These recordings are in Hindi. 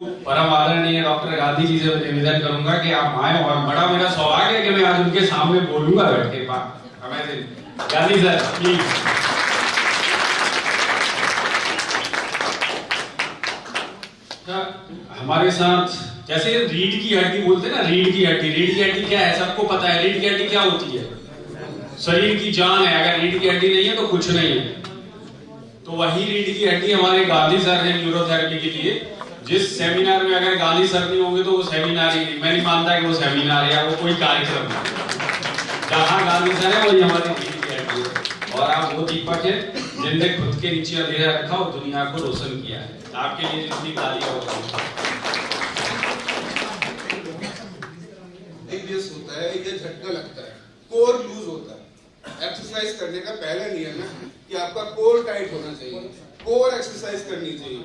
परम आदरणीय डॉक्टर गांधी जी से निवेदन करूंगा कि आप आए, और बड़ा मेरा सौभाग्य है कि मैं आज उनके सामने बोलूंगा बैठ के। Gandhi sir please. हमारे साथ जैसे रीढ़ की हड्डी बोलते हैं ना, रीढ़ की हड्डी क्या है सबको पता है। रीढ़ की हड्डी क्या होती है? शरीर की जान है। अगर रीढ़ की हड्डी नहीं है तो कुछ नहीं है। तो वही रीढ़ की हड्डी हमारे गांधी सर है न्यूरोथेरेपी के लिए। जिस सेमिनार में अगर गांधी सर नहीं होंगे तो वो सेमिनार ही नहीं। मैं नहीं मानता कि वो सेमिनार है या वो कोई कार्यक्रम है। जहाँ गांधी सर है वही हमारी रीढ़ की हड्डी है। और आप वो दीपक है जिनने खुद के नीचे अंधेरा रखा और दुनिया को रोशन किया है। आपके लिए जितनी तालियां होती होता है, ये झटका लगता है, कोर लूज होता है। एक्सरसाइज करने का पहला नियम है कि आपका कोर टाइट होना चाहिए, कोर एक्सरसाइज करनी चाहिए।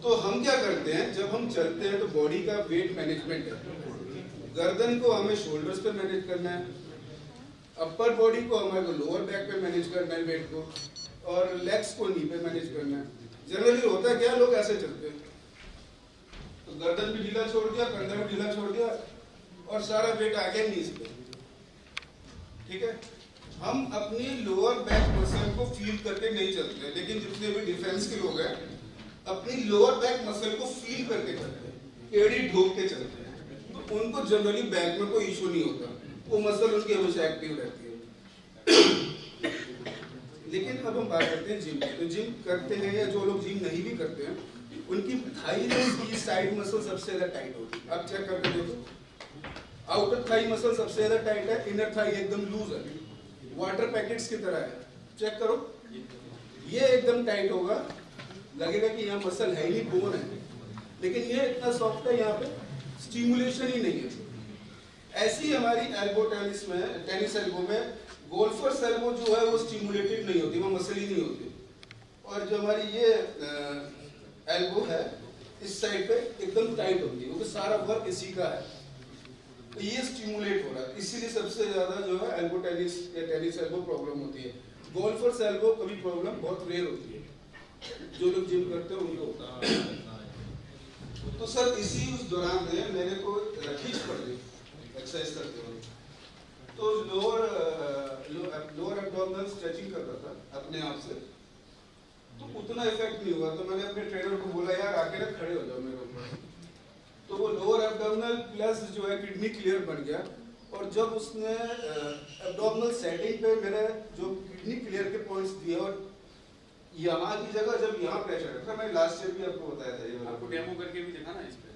तो हम क्या करते हैं, जब हम चलते हैं तो बॉडी का वेट मैनेजमेंट है। गर्दन को हमें शोल्डर्स पे मैनेज करना है, अपर बॉडी को हमारे लोअर बैक पे मैनेज करना है वेट को, और लेग्स को नी पे मैनेज करना है। जनरली होता है क्या, लोग ऐसे चलते हैं तो गर्दन भी ढीला छोड़ दिया, कंधा भी ढीला छोड़ दिया और सारा वेट आ गया नीज पे। ठीक है, हम अपनी लोअर बैक मसल को फील करके नहीं चलते, लेकिन जितने भी डिफेंस के लोग हैं अपनी लोअर बैक मसल को फील करके चलते हैं, एड़ी ढोक के चलते हैं, तो उनको जनरली बैक में कोई इशू नहीं होता, वो मसल उनकी हमेशा एक्टिव रहती है। लेकिन अब हम बात करते हैं जिम की। तो जिम करते हैं या जो लोग जिम नहीं भी करते हैं, उनकी थाई की साइड मसल सबसे ज्यादा टाइट होती है। अब चेक करके देखो, आउटर थाई मसल सबसे ज्यादा टाइट है, इनर थाई एकदम लूज है, वाटर पैकेट्स की तरह है। चेक करो, ये एकदम टाइट होगा, लगेगा कि यहाँ मसल है ही नहीं, बोन है, लेकिन ये इतना सॉफ्ट है, यहाँ पे स्टिमुलेशन ही नहीं है। ऐसी हमारी एल्बो टेनिस में, टेनिस एल्बो में गोल्फर्स एल्बो जो है वो स्टिमुलेटेड नहीं होती, वो मसल ही नहीं होती। और जो हमारी ये एल्बो है इस साइड पे एकदम टाइट होती है, क्योंकि सारा वर्क इसी का है, तो ये स्टिमुलेट हो रहा है। इसीलिए सबसे ज्यादा जो है एल्बो टेनिस या टेनिस एल्बो प्रॉब्लम होती है। गोल्फर्स एल्बो कभी प्रॉब्लम बहुत रेयर होती है, जो लोग जिम करते हैं उनको होता है। तो सर इसी उस दौरान में मेरे को खींच पड़ गई एक्सरसाइज करते हुए, तो लोअर एब्डोमिनल स्ट्रेचिंग कर रहा था अपने आप से, तो उतना इफेक्ट नहीं हुआ। तो मैंने अपने ट्रेनर को बोला, यार आके ना खड़े हो जाओ मेरे ऊपर। तो वो लोअर एब्डोमिनल प्लस जो है किडनी क्लियर बन गया। और जब उसने एब्डोमिनल सेटिंग पे मेरे जो किडनी क्लियर के पॉइंट्स दिए, और यहाँ की जगह जब यहाँ प्रेशर रखा, मैंने लास्ट ईयर भी आपको बताया था, ये आपको डेमो करके भी देखा ना इस पे।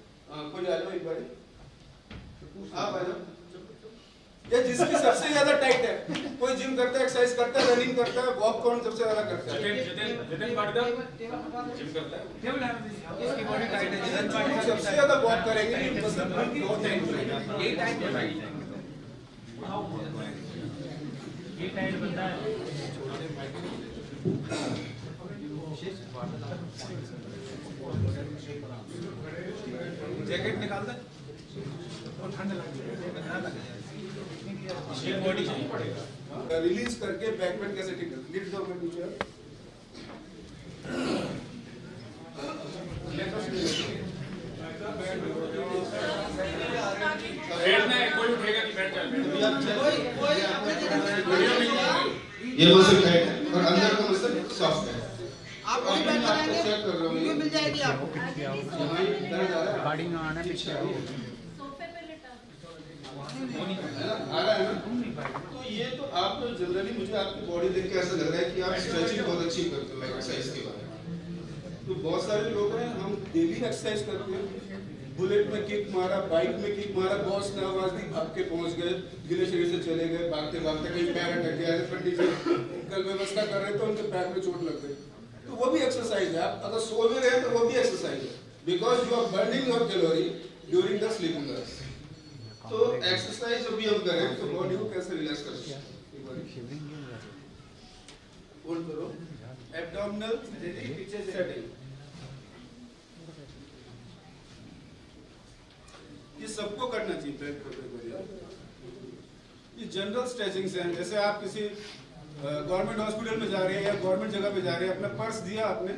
कोई आ जाओ एक बार, आप आ जाओ। ये जिसकी सबसे ज्यादा टाइट है, कोई जिम करता है, एक्सरसाइज करता है, रनिंग करता है, वॉक कौन सबसे ज्यादा करता है? जितेन पाटीदार जिम करता है, इसकी बॉडी टाइट है, सबसे ज्यादा वॉक करेंगे, यही टाइट है, ये टाइट बनता है। जैकेट निकाल दे और ठंड लगे, बॉडी चाहिए पड़ेगा। रिलीज करके बैकबेंड कैसे ठीक करते, लिफ्ट दो नीचे, कोई उठेगा नहीं, बैठ जाए। ये मसल टाइट है और अंदर का मसल सॉफ्ट है। आप अभी बैठ जाएंगे, चेक कर रहा हूं, वीडियो मिल जाएगी आपको। गाड़ी में आना पीछे आ रहा है ना। तो ये तो आप जनरली, मुझे आपकी बॉडी देख के ऐसा लग रहा है कि आप स्ट्रेचिंग बहुत अच्छी करते हो एक्सरसाइज के बारे में। तो बहुत सारे लोग हैं, हम डेली एक्सरसाइज करते हैं, बुलेट में किक मारा, बाइक में किक मारा, बॉस ने आवाज दी, भाग के पहुंच गए, गिले शरीर से चले गए, भागते भागते कहीं पैर अटक गया, पंडित जी कल व्यवस्था कर रहे तो उनके पैर में चोट लग गई, तो वो भी एक्सरसाइज है। आप अगर सो भी रहे तो वो भी एक्सरसाइज है, because you are burning your calorie during the sleeping hours. तो एक्सरसाइज जब भी हम करें तो बॉडी को कैसे रिलैक्स कर सकते हैं, होल्ड करो, एब्डोमिनल पीछे सेटिंग, ये सबको करना चाहिए। ये जनरल स्ट्रेचिंग्स हैं, जैसे आप किसी गवर्नमेंट हॉस्पिटल में जा रहे हैं या गवर्नमेंट जगह पे जा रहे हैं, अपना पर्स दिया आपने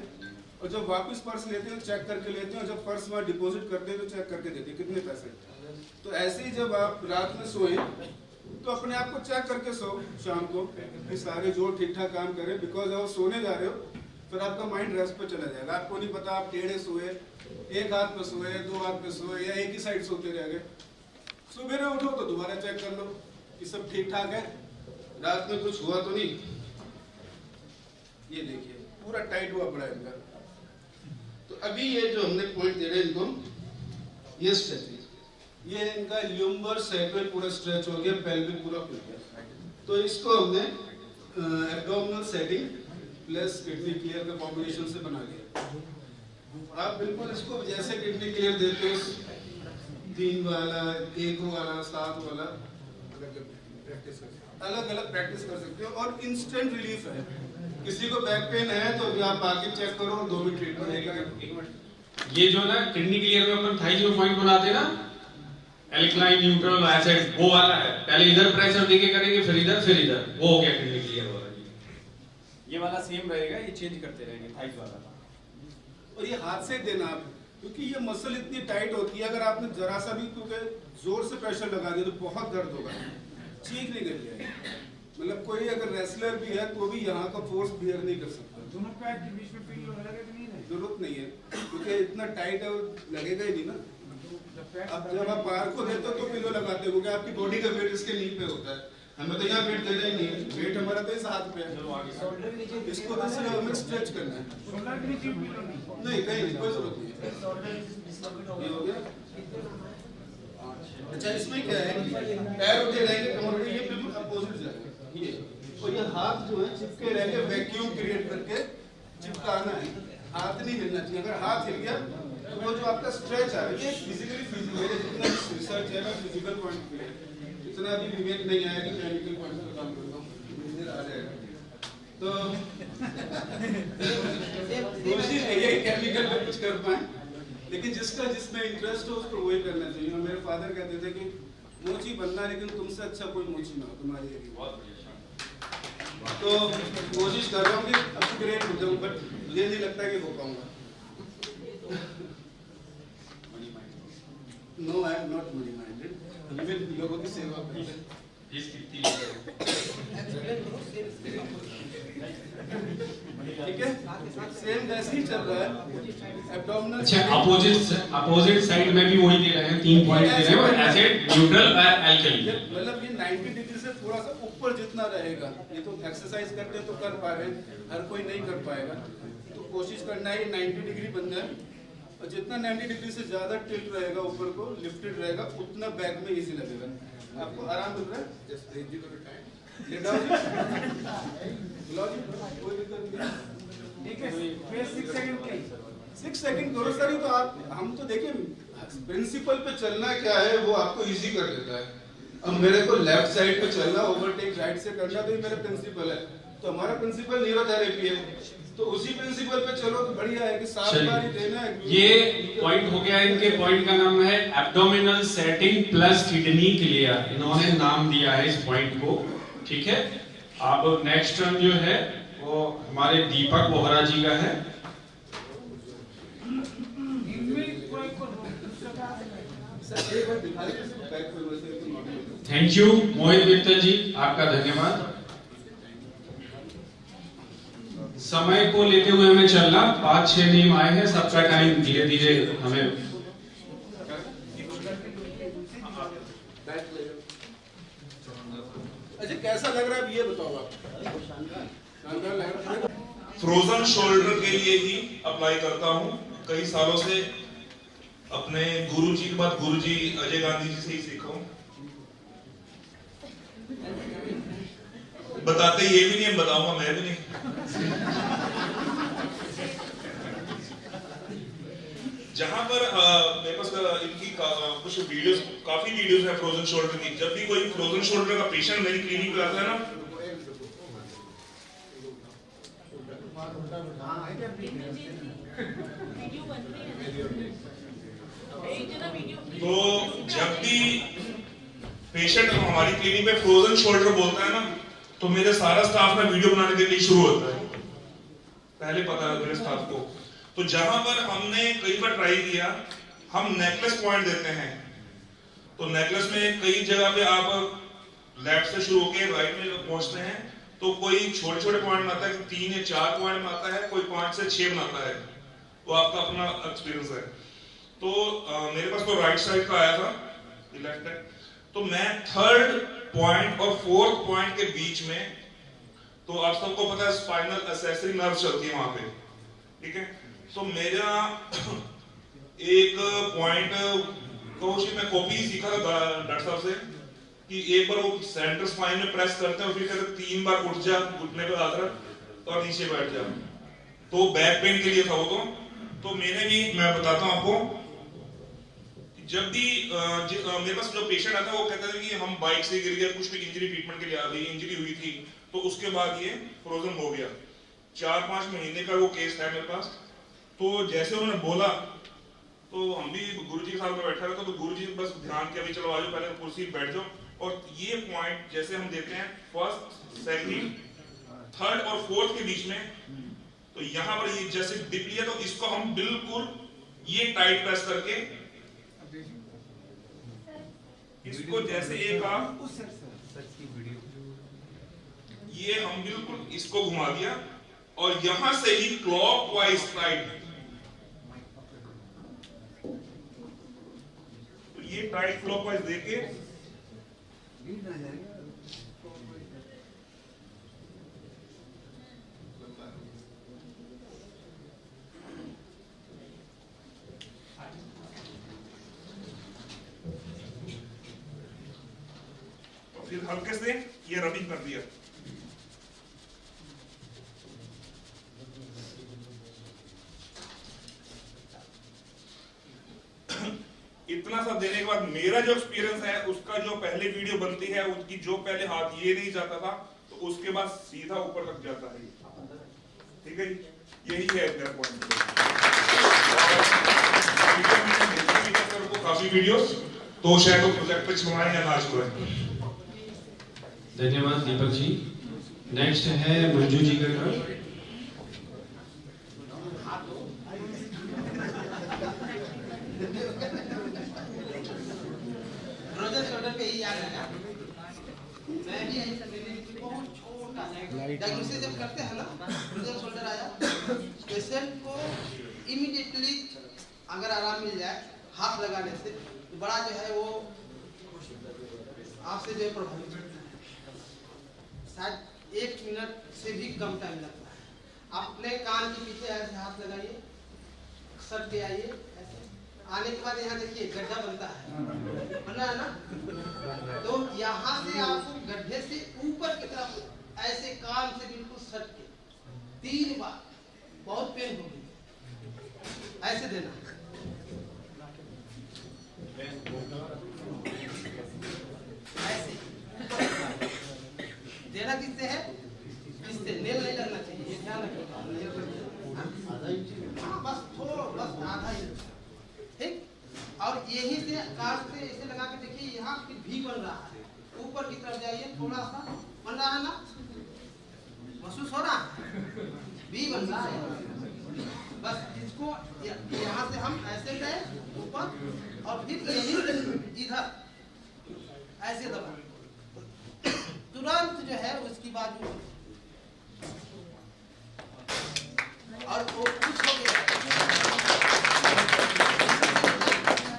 और जब वापस पर्स लेते हैं चेक करके लेते हैं, और जब पर्स वहाँ डिपॉजिट करते हैं तो चेक करके देते हैं कितने पैसे। तो ऐसे ही जब आप रात में सोए तो अपने आप को चेक करके सो शाम को कि सारे जोड़ ठीक ठाक काम करें, बिकॉज आप सोने जा रहे हो फिर आपका माइंड रेस्ट पे चला जाएगा। आपको नहीं पता आप टेढ़े सोए, एक हाथ पे सोए, दो हाथ पे सोए, या एक ही साइड सोते रह गए। सुबह उठो तो दोबारा चेक कर लो कि सब ठीक ठाक है, रात में कुछ हुआ तो नहीं। ये देखिए पूरा टाइट हुआ पड़ा है इनका। तो अभी ये जो हमने पॉइंट दे रहे हैं इनको, ये स्ट्रेचिंग, ये इनका ल्यूम्बर सैक्रल पूरा स्ट्रेच हो गया, पेल्विक पूरा खुल गया। तो इसको हमने abdominal setting plus kidney clear का कॉम्बिनेशन से बना लिया। आप बिल्कुल इसको जैसे किडनी क्लियर देते हो 3 वाला, 1 वाला, 7 वाला, अलग अलग प्रैक्टिस कर सकते हो और इंस्टेंट रिलीफ है। किसी को बैक पेन है तो आप आके चेक करो, 2 मिनट ट्रीटमेंट रहेगा। ये जो ना किडनी क्लियर में अपन थाई जो पॉइंट बनाते हैं ना, एल्कलाइन न्यूट्रल एसिड, वो वाला है। पहले इधर प्रेशर देके करेंगे, फिर इधर, वो हो गया किडनी क्लियर वाला। ये वाला सेम रहेगा, ये चेंज करते रहेंगे थाइज वाला। और ये हाथ से देना आप, क्योंकि ये मसल इतनी टाइट होती है, अगर आपने जरा सा भी क्योंकि जोर से प्रेशर लगा दिया तो बहुत दर्द होगा, चीख नहीं कर जाएगी। मतलब कोई अगर रेसलर भी है तो भी यहाँ का फोर्स बियर नहीं कर सकता। दोनों पैर के बीच में पिल्लो लगे कि नहीं? जरूरत नहीं है, क्योंकि इतना टाइट है लगेगा ही नहीं ना। अब जब आप पैर को देते हो तो पिलो लगाते हो, क्योंकि आपकी बॉडी का वेट इसके नी पे होता है। हमें तो यहाँ वेट देना ही नहीं है, वेट हमारा तो इस हाथ पे है। इसको तो सिर्फ हमें स्ट्रेच करना है, नहीं कहीं नहीं, कोई जरूरत नहीं है। ये हो गया। अच्छा इसमें क्या है, पैर उठे रहेंगे, कमर उठे, ये बिल्कुल अपोजिट जाएगा ये। और ये हाथ जो है चिपके रहेंगे, वैक्यूम क्रिएट करके चिपकाना है, हाथ नहीं हिलना चाहिए। अगर हाथ हिल गया तो वो जो आपका स्ट्रेच है, ये फिजिकली जितना रिसर्च है ना फिजिकल पॉइंट पे, इतना भी विवेक नहीं आया कि मेडिकल पॉइंट पे काम करता हूँ, इधर आ जाएगा। तो कोशिश यही है केमिकल पे कुछ कर पाए, लेकिन जिसका जिसमें इंटरेस्ट हो उसको वही करना चाहिए। और मेरे फादर कहते थे कि मोची बनना, लेकिन तुमसे अच्छा कोई मोची ना हो तुम्हारे एरिया। तो कोशिश कर रहा हूँ कि अपग्रेड हो जाऊँ, बट मुझे नहीं लगता कि हो पाऊंगा। No I am not money minded, even लोगों की सेवा करते हैं। ठीक है, सेम वैसे ही चल रहा है एब्डोमिनल। अच्छा अपोजिट साइड में भी वही दे रहे हैं, 3 पॉइंट दे रहे हैं, एसिड, न्यूट्रल और एल्कली। मतलब ये 90 डिग्री से थोड़ा सा ऊपर जितना रहेगा, ये तो एक्सरसाइज करते हैं तो कर पा रहे हैं, हर कोई नहीं कर पाएगा। तो कोशिश करना है 90 डिग्री बन जाए, और जितना 90 डिग्री से ज्यादा टिल्ट रहेगा ऊपर को, लिफ्टेड रहेगा, उतना बैक में इजी लगेगा। आपको आराम मिल रहा है, just easy to time let down कोई दिक्कत नहीं। ठीक है, 6 सेकंड के 6 सेकंड करो सर। तो आप हम तो देखिए प्रिंसिपल पे चलना क्या है वो आपको इजी कर देता है। अब मेरे को लेफ्ट साइड पे चलना, ओवरटेक राइट से करना, तो ये मेरा प्रिंसिपल है। तो हमारा प्रिंसिपल न्यूरोथेरेपी है, तो उसी प्रिंसिपल पे चलो तो बढ़िया है कि 7 बार ही देना है। ये पॉइंट हो गया, इनके पॉइंट का नाम है abdominal setting plus kidney clear, इन्होंने नाम दिया है इस पॉइंट को। ठीक है, अब नेक्स्ट टर्न जो है वो हमारे दीपक बोहरा जी का है। थैंक यू मोहित मित्तल जी, आपका धन्यवाद। समय को लेते हुए हमें चलना, 5-6 नियम आए हैं, सबका टाइम धीरे धीरे हमें। अच्छा कैसा लग रहा है ये बताओ आप? शानदार लग रहा है। फ्रोजन शोल्डर के लिए ही अप्लाई करता हूँ कई सालों से, अपने गुरुजी के बाद गुरुजी अजय गांधी जी से ही सीखा हूँ। बताते ये भी नहीं, बताऊंगा मैं भी नहीं। जहां पर मेरे पास इनकी कुछ वीडियोस, काफी वीडियोस है फ्रोजन शोल्डर की। जब भी कोई फ्रोजन शोल्डर का पेशेंट मेरी क्लिनिक पे आता है ना, तो जब भी पेशेंट हमारी क्लिनिक पे फ्रोजन शोल्डर बोलता है ना, तो मेरे सारा स्टाफ में वीडियो बनाने के लिए शुरू होता है। पहले पता है मेरे स्टाफ को। तो जहां पर हमने कई बार ट्राई किया, हम नेकलेस पॉइंट देते हैं, तो नेकलेस में कई जगह पे आप लेफ्ट से शुरू होकर राइट में पहुंचते हैं, तो कोई छोटे छोटे पॉइंट में आता है, 3 या 4 पॉइंट में आता है, कोई 5 से 6 में आता है, तो आपका अपना एक्सपीरियंस है। तो मेरे पास तो राइट साइड का आया था, लेफ्ट है, तो मैं 3rd पॉइंट और 4th पॉइंट के बीच में, तो आप सबको पता है स्पाइनल एक्सेसरी नर्व चलती है वहां पे, ठीक है, तो मेरा एक पॉइंट मैं कॉपी सीखा था डॉक्टर साहब से कि एक बार वो सेंटर स्पाइन में प्रेस करते हैं और फिर कहते 3 बार उठ जा, घुटने पे हाथ रख और नीचे बैठ जा, तो बैक पेन के लिए था वो। तो मैंने भी, मैं बताता हूं आपको, जब भी मेरे पास जो पेशेंट आता है वो कहता है कि हम बाइक से गिर गए, कुछ भी इंजरी ट्रीटमेंट के लिए आ गई, इंजरी हुई थी, तो उसके बाद ये फ्रोजन हो गया। 4-5 महीने का वो केस है मेरे पास। तो जैसे उन्होंने बोला, तो हम भी गुरुजी के साथ में बैठा रहे, तो गुरुजी बस ध्यान किया, अभी चलो आ जाओ, पहले कुर्सी बैठ जाओ, और ये पॉइंट जैसे हम देते हैं 1st, 2nd, 3rd और 4th के बीच में, तो यहाँ पर ये जैसे डिप लिया, तो इसको हम बिल्कुल ये टाइट प्रेस करके इसको जैसे एक आप ये हम बिल्कुल इसको घुमा दिया और यहां से ही क्लॉकवाइज टाइट, तो ये टाइट क्लॉकवाइज देके फिर हल्के से ये रबिंग कर दिया। इतना सा देने के बाद मेरा जो एक्सपीरियंस है, उसका जो पहले वीडियो बनती है, उसकी जो पहले हाथ ये नहीं जाता था, तो उसके बाद सीधा ऊपर तक जाता है, ठीक है, यही है मेरा पॉइंट। काफी वीडियोस, तो शायद वो प्रोजेक्ट पे छुड़वाएं या ना छुड़वाएं। धन्यवाद दीपक जी। नेक्स्ट है मंजू जी का टर्न। ब्रोजर शोल्डर पे ही याद है ना, मैं भी यही समझ बहुत छोटा डायग्नोसिस जब करते हैं ना, ब्रोजर शोल्डर आया, पेशेंट को इमीडिएटली अगर आराम मिल जाए हाथ लगाने से, तो बड़ा जो है वो आपसे जो प्रभावित शायद 1 मिनट से भी कम टाइम लगता है। आप अपने कान के पीछे ऐसे हाथ लगाइए, सट के आइए, ऐसे आने के बाद यहाँ देखिए गड्ढा बनता है, बना है ना, तो यहाँ से आपको गड्ढे से ऊपर की तरफ ऐसे कान से बिल्कुल सट के 3 बार, बहुत पेन होगी, ऐसे देना, ऐसे देना किससे है, इससे नेल नहीं लगना चाहिए, ये ध्यान रखिएगा, बस थोड़ा, बस आधा इंच, ठीक, और यही से काट से इसे लगा के देखिए, यहाँ फिर भी बन रहा है, ऊपर की तरफ जाइए, थोड़ा सा बन रहा है ना, महसूस हो रहा है, भी बन रहा है, बस इसको यहाँ से हम ऐसे गए ऊपर और फिर यही इधर ऐसे दबा, तुरंत जो है उसकी बात और वो कुछ हो गया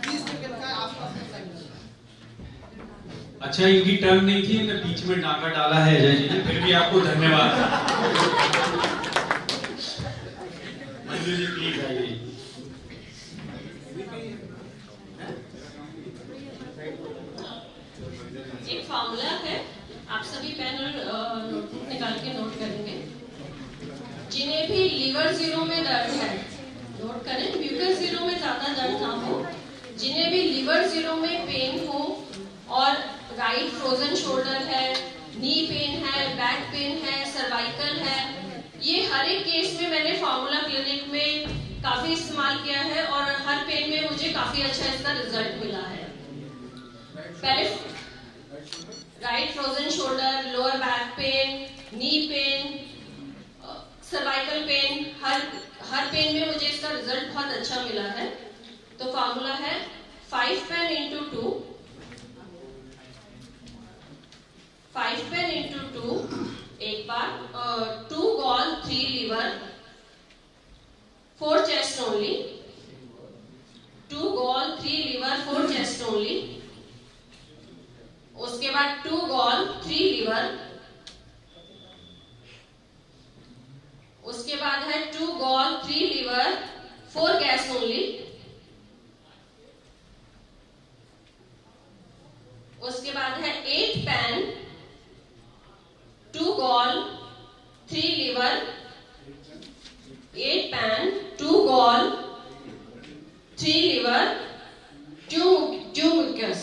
30 सेकंड का आसपास में टाइम। अच्छा, इनकी टर्न नहीं थी, इन्होंने बीच में डाका डाला है अजय जी ने, फिर भी आपको धन्यवाद। मंजू जी प्लीज आइए। एक फॉर्मूला है, आप सभी पेन और नोटबुक निकाल के नोट करेंगे। जिन्हें भी लिवर जीरो में दर्द है, नोट करें, म्यूकस जीरो में ज्यादा दर्द ना हो, जिन्हें भी लिवर जीरो में पेन हो और राइट फ्रोजन शोल्डर है, नी पेन है, बैक पेन है, सर्वाइकल है, ये हर एक केस में मैंने फॉर्मूला क्लिनिक में काफी इस्तेमाल किया है और हर पेन में मुझे काफी अच्छा इसका रिजल्ट मिला है। पहले right frozen shoulder, lower back pain, knee pain, cervical pain, हर पेन में मुझे इसका रिजल्ट बहुत अच्छा मिला है। तो फॉर्मूला है 5 पेन into 2, 5 पेन into 2 एक बार, 2 gall 3 liver, 4 chest only, 2 gall 3 liver 4 chest only, उसके बाद 2 gall 3 liver, उसके बाद है 2 gall 3 liver 4 gas only, उसके बाद है 8 pan 2 gall 3 liver, 8 pan 2 gall 3 liver 2 mucus,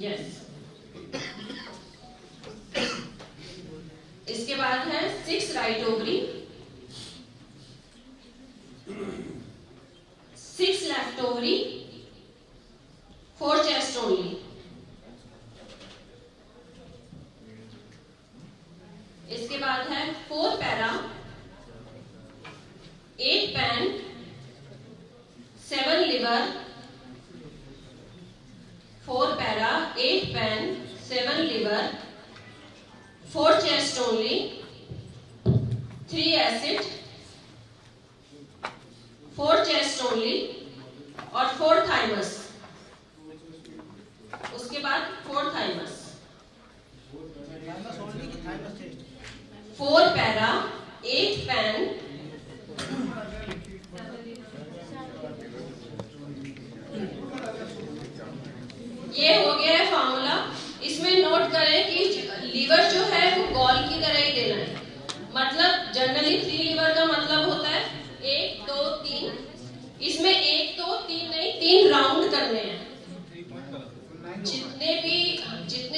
yes। इसके बाद है 6 right ovary, 6 left ovary, 4 chest only. इसके बाद है 4 para, 8 pan, 7 liver, 4 para, 8 pan, 7 liver, 4 chest only, 3 acid, 4 chest only और 4 thymus। उसके बाद 4 thymus, 4 पैरा, 8 पैन, ये हो गया है फॉर्मूला। इसमें नोट करें कि लीवर जो है वो गॉल की तरह ही देना है। मतलब जनरली 3 लीवर का मतलब होता है 1 2 3, इसमें 1 2 3 नहीं, 3 राउंड करने हैं। जितने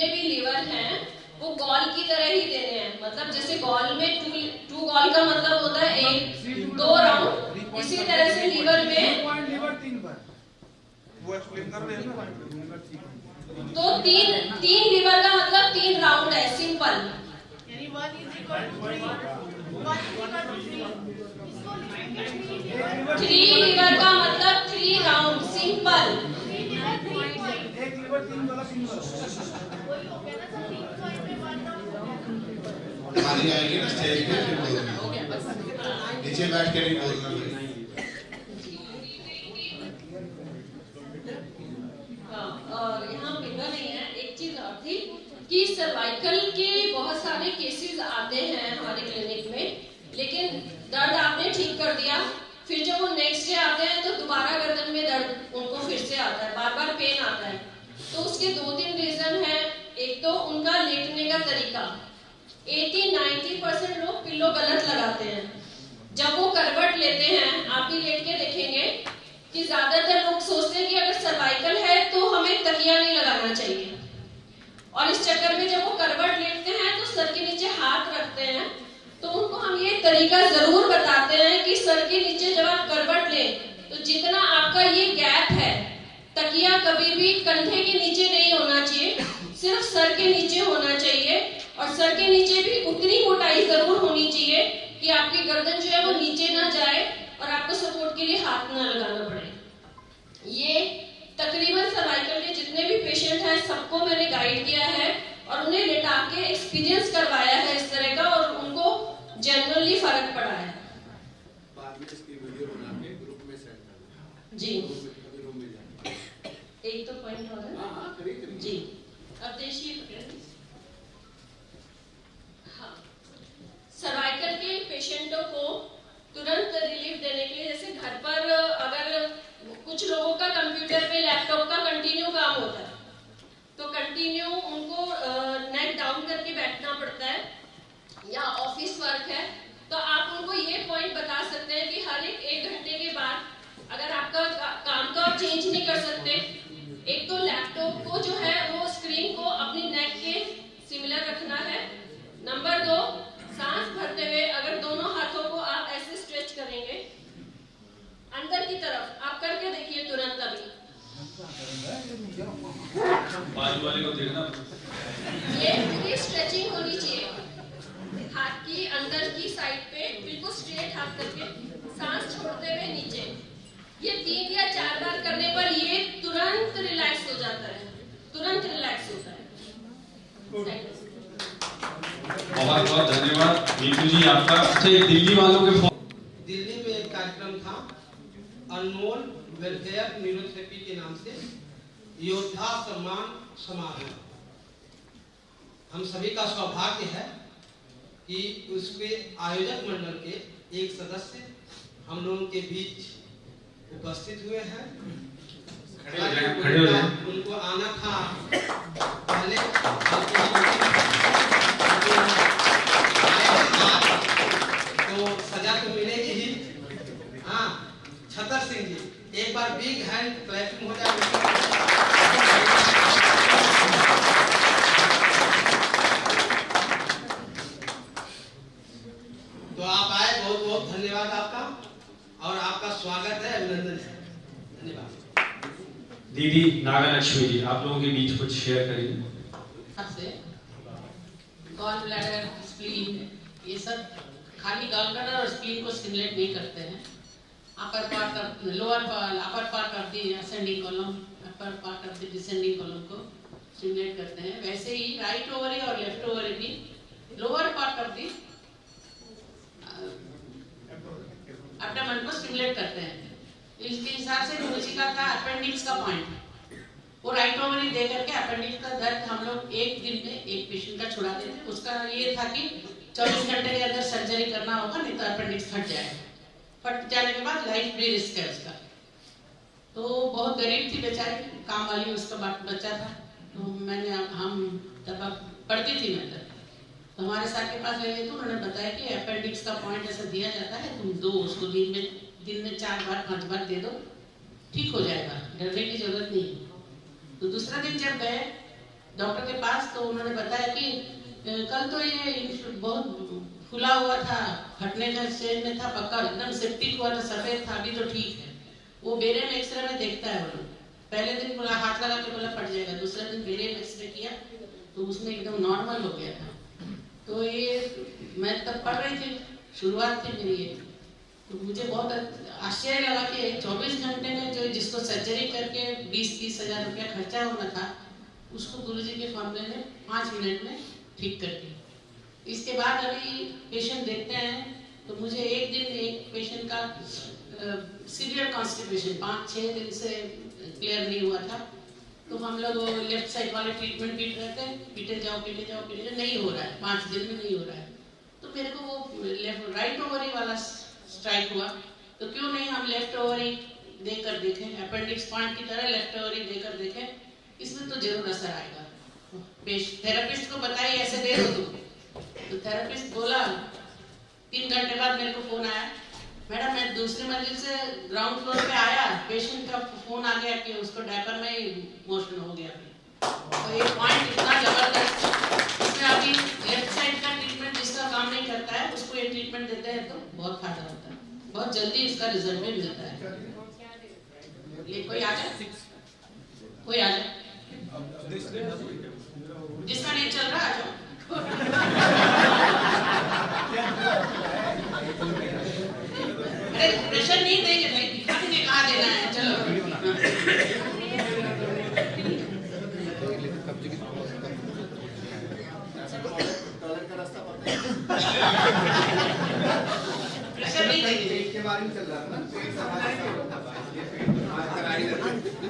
भी लीवर हैं वो गॉल की तरह ही देने हैं। मतलब जैसे गॉल में 2 गॉल का मतलब होता है 1 2 राउंड, इसी तरह से लीवर में लीवर 3 बार वो एक्सप्लेन कर रहे हैं ना। तो 3 लीवर का मतलब 3 राउंड है, सिंपल। यानी 1 is equal to 3, 1 is equal to 3, इसको लिखेंगे 3 लीवर का मतलब 3 राउंड, सिंपल। 3 लीवर 3 पॉइंट, एक लीवर 3 वाला सिंगल। वही हो गया ना सर, 3 पॉइंट में 1 राउंड। हमारी आएगी ना स्टेज पे फिर बोलना, नीचे बैठ के नहीं बोलना। और यहाँ फिंगर नहीं है। एक चीज और थी कि सर्वाइकल के बहुत सारे केसेस आते हैं हमारे क्लिनिक में, लेकिन दर्द आपने ठीक कर दिया, फिर जब वो नेक्स्ट डे आते हैं तो दोबारा गर्दन में दर्द उनको फिर से आता है, बार बार पेन आता है। तो उसके 2-3 रीजन है। एक तो उनका लेटने का तरीका, 80-90% लोग पिल्लो गलत लगाते हैं। जब वो करवट लेते हैं, आप भी लेट के देखेंगे कि ज्यादातर लोग सोचते हैं कि अगर सर्वाइकल है तो हमें तकिया नहीं लगाना चाहिए, और इस चक्कर में जब वो करवट लेटते हैं तो सर के नीचे हाथ रखते हैं। तो उनको हम ये तरीका जरूर बताते हैं कि सर के नीचे जब आप करवट लें तो जितना आपका ये गैप है, तकिया कभी भी कंधे के नीचे नहीं होना चाहिए, सिर्फ सर के नीचे होना चाहिए। और सर के नीचे भी उतनी मोटाई जरूर होनी चाहिए कि आपकी गर्दन जो है वो नीचे ना जाए और आपको सपोर्ट के लिए हाथ ना लगाना पड़े। ये तकरीबन सर्वाइकल के जितने भी पेशेंट हैं सबको मैंने गाइड किया है और उन्हें लेटा के एक्सपीरियंस करवाया है इस तरह का, और उनको जनरली फर्क पड़ा है। बाद में इसकी वीडियो बना के ग्रुप में सेंड करना जी, रूम में जाके। एक तो पॉइंट और है। हाँ करिए जी, अब देखिए सर्वाइकल के पेशेंटों को तुरंत रिलीफ देने के लिए, जैसे घर पर अगर कुछ लोगों का कंप्यूटर पे लैपटॉप का कंटिन्यू काम होता है तो कंटिन्यू उनको नेक डाउन करके बैठना पड़ता है, या ऑफिस वर्क है तो आप उनको ये पॉइंट बता सकते हैं कि हर एक घंटे के बाद अगर आपका काम तो आप चेंज नहीं कर सकते, एक तो लैपटॉप को जो है वो स्क्रीन को अपनी नेक के सिमिलर रखना है। नंबर 2, सांस भरते हुए अगर दोनों हाथों को आप ऐसे स्ट्रेच करेंगे अंदर की तरफ, आप करके देखिए तुरंत। अभी बाजू वाले को देखना, ये पूरी स्ट्रेचिंग होनी चाहिए। हाथ की अंदर की साइड पे बिल्कुल स्ट्रेट हाथ करके सांस छोड़ते हुए नीचे। ये 3 या 4 बार करने पर ये तुरंत रिलैक्स हो जाता है, तुरंत रिलैक्स होता है। बहुत बहुत धन्यवाद मीतू जी आपका। अच्छा, दिल्ली वालों के दिल्ली में एक कार्यक्रम था अनमोल वेलफेयर न्यूरोथेरेपी के नाम से योद्धा सम्मान समारोह। हम सभी का सौभाग्य है कि उसके आयोजक मंडल के एक सदस्य हम लोगों के बीच उपस्थित हुए हैं। खड़े हो जाएं। उनको आना था पहले, तो सजा तो मिलेगी ही। हाँ, छतर सिंह जी, एक बार बिग हैंड क्लैपिंग हो जाए। तो आप आए, बहुत बहुत धन्यवाद आपका, और आपका स्वागत है, अभिनंदन है। धन्यवाद। दीदी नागलक्ष्मी जी, आप लोगों के बीच कुछ शेयर करिए। से गॉल ब्लैडर, स्प्लीन, ये सब खाली गॉल ब्लैडर और स्प्लीन को स्टिमुलेट नहीं करते हैं। Upper part of lower part, upper part of the ascending column, upper part of the descending column को स्टिमुलेट करते हैं। वैसे ही राइट ओवरी और लेफ्ट ओवरी भी lower part of the abdomen को स्टिमुलेट करते हैं। इसके हिसाब से गुरुजी का था अपेंडिक्स का पॉइंट, वो राइट ओवरी दे करके अपेंडिक्स का दर्द हम लोग एक दिन में एक पेशेंट का छुड़ा देते हैं। उसका ये था कि 24 घंटे के अंदर सर्जरी करना होगा, नहीं तो अपेंडिक्स फट जाएगा। फट जाने के बाद लाइफ भी रिस्क है उसका। तो बहुत गरीब थी बेचारी, काम वाली उसका बच्चा था। तो हम तब पढ़ती थी मैं, तो हमारे सर के पास ले गए, तो उन्होंने बताया कि अपेंडिक्स का पॉइंट ऐसा दिया जाता है, तुम दो उसको दिन में 4 बार 5 बार दे दो, ठीक हो जाएगा, डरने की जरूरत नहीं है। तो दूसरा दिन जब गए डॉक्टर के पास, तो उन्होंने बताया कि कल तो ये बहुत फूला हुआ था, फटने का स्टेज में था, पक्का एकदम सेप्टिक हुआ था, सफेद था, अभी तो ठीक है। वो बेरे में एक्सरे में देखता है वो लोग। पहले दिन बोला हाथ लगा के बोला फट जाएगा, दूसरे दिन बेरे में एक्सरे किया तो उसमें एकदम नॉर्मल हो गया था। तो ये मैं तब पढ़ रही थी, शुरुआत थी मेरी ये, तो मुझे बहुत आश्चर्य लगा कि 24 घंटे में जो जिसको सर्जरी करके 20-30 हजार रुपया खर्चा होना था, उसको गुरुजी के फॉर्मूले ने 5 मिनट में ठीक कर दिया। इसके बाद अभी पेशेंट देखते हैं, तो मुझे एक दिन एक पेशेंट का सीवियर कॉन्स्टिपेशन 5-6 दिन से क्लियर नहीं हुआ था। तो हम लोग लेफ्ट साइड वाले ट्रीटमेंट पीट रहे थे, पीटे जाओ नहीं हो रहा है, 5 दिन में नहीं हो रहा है। तो मेरे को वो राइट ओवरी वाला स्ट्राइक हुआ, तो क्यों नहीं हम लेफ्ट ओवरी देकर देखें, अपेंडिक्स पॉइंट की तरह लेफ्ट ओवरी देकर देखें, इसमें तो जरूर असर आएगा। थेरेपिस्ट को बताइए ऐसे दे दो तुम। तो थेरेपिस्ट बोला, 3 घंटे बाद मेरे को फोन आया, मैडम मैं दूसरी मंजिल से ग्राउंड फ्लोर पे आया, पेशेंट का फोन आ गया कि उसको डायपर में ही मोशन हो गया। तो ये पॉइंट इतना जबरदस्त, इसमें अभी लेफ्ट साइड का ट्रीटमेंट जिसका काम नहीं करता है उसको ये ट्रीटमेंट देते हैं तो बहुत फायदा होता है, बहुत जल्दी इसका रिजल्ट भी मिलता है। ये कोई आ जाए, कोई आ जाए, जिसका नहीं चल रहा आ जाओ। अरे प्रेशर नहीं देंगे भाई, दिखा देंगे कहाँ देना है, चलो। प्रेशर नहीं देंगे, के बारे में चल रहा है ना,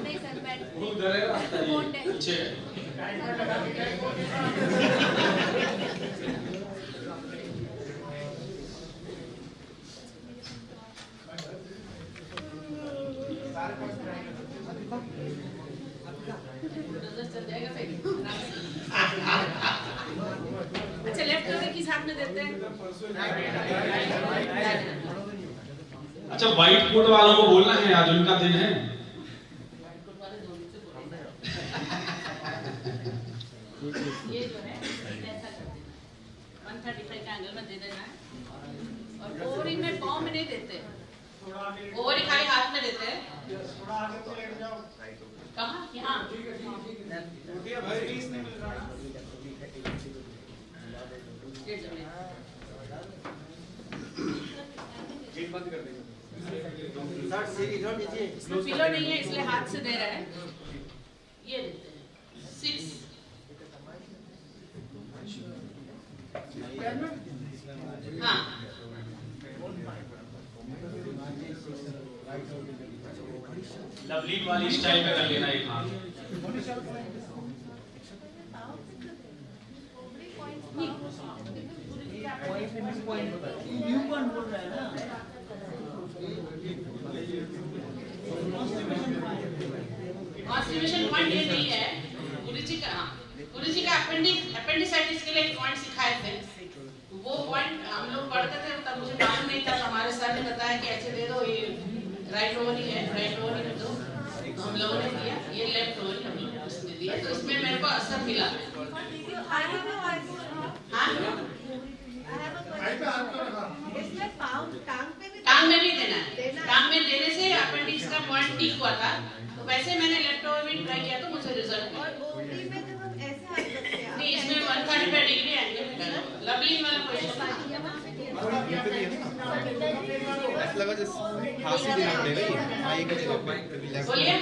नहीं सर, बैठ वो उधर है रास्ता, ये पीछे है। अच्छा लेफ्ट ओवर किस हाथ में देते हैं? अच्छा, व्हाइट कोट वालों को बोलना है, आज उनका दिन है। ये जो है ऐसा करते हैं, 135 का एंगल में दे देना है, और ओवरी में पाँव में नहीं देते, ओवरी खाली हाथ में देते हैं। कहाँ? यहाँ। ये जो है इसमें पिलो नहीं है इसलिए हाथ से दे रहा है। ये देते हैं 6। हाँ लवलीन वाली स्टाइल में कर लेना एक हाथ। कॉन्स्टिपेशन पॉइंट ये नहीं है। गुरुजी का अपेंडिसाइटिस के लिए एक पॉइंट सिखाए थे। वो पॉइंट हम लोग पढ़ते थे तब मुझे मालूम नहीं था। हमारे सर ने बताया कि ऐसे दे दो, ये राइट ओवरी है, राइट ओवरी में दो। हम लोगों ने दिया, ये लेफ्ट ओवरी हम लोग उसने दिया, तो इसमें मेरे को असर मिला। हाँ टांग में भी देना है। टांग में देने से अपेंडिक्स का पॉइंट ठीक हुआ था। तो वैसे मैंने लेफ्ट ओवर में ट्राई किया तो मुझे रिजल्ट मिला। नहीं इसमें 135 डिग्री एंगल मिला। लवलीन वाला पोजीशन था। ऐसा लगा जैसे फांसी देना पड़ेगा ये। हाँ ये करेगा। बोलिए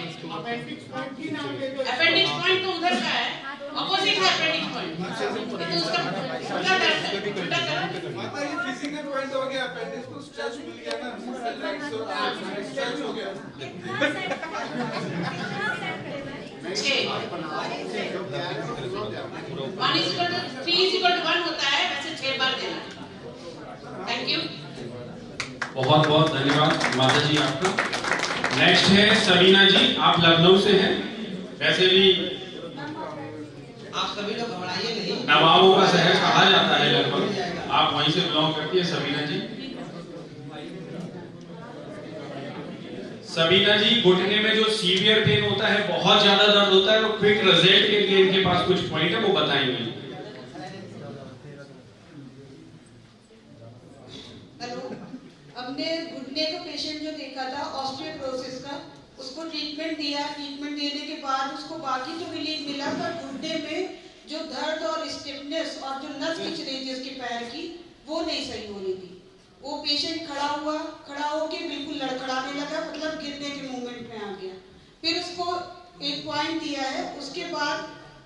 अपेंडिक्स पॉइंट तो उधर का है, ऑपोजिट है अपेंडिक्स पॉइंट। तो उसका उल्टा दर्द है, उल्टा दर्द। माता ये फिजिकल पॉइंट हो गया, अपेंडिक्स को स्ट्रेच मिल गया ना, स्ट्रेच हो गया। 6 1:3:1 होता है, वैसे 6 बार देना। Thank you. बहुत बहुत धन्यवाद माता जी आपका। नेक्स्ट है सबीना जी, आप लखनऊ से हैं। वैसे भी आप सभी लोग घबराइए नहीं। नवाबों का शहर कहा जाता है लगभग, आप वहीं से बिलोंग करती है सबीना जी। सबीना जी घुटने में जो सीवियर पेन होता है, बहुत ज्यादा दर्द होता है, और क्विक रिजल्ट के लिए इनके पास कुछ पॉइंट है, वो बताएंगे। हेलो, हमने घुटने का पेशेंट जो देखा था ऑस्टियोपोरोसिस का, उसको ट्रीटमेंट दिया। ट्रीटमेंट देने के बाद उसको बाकी तो रिलीफ मिला, पर घुटने में जो दर्द और स्टिफनेस और जो नस खिंच रही थी उसके पैर की, वो नहीं सही हो रही थी। वो पेशेंट खड़ा होके बिल्कुल लड़खड़ाने लगा, मतलब गिरने के मूवमेंट में आ गया। फिर उसको एक पॉइंट दिया है, उसके बाद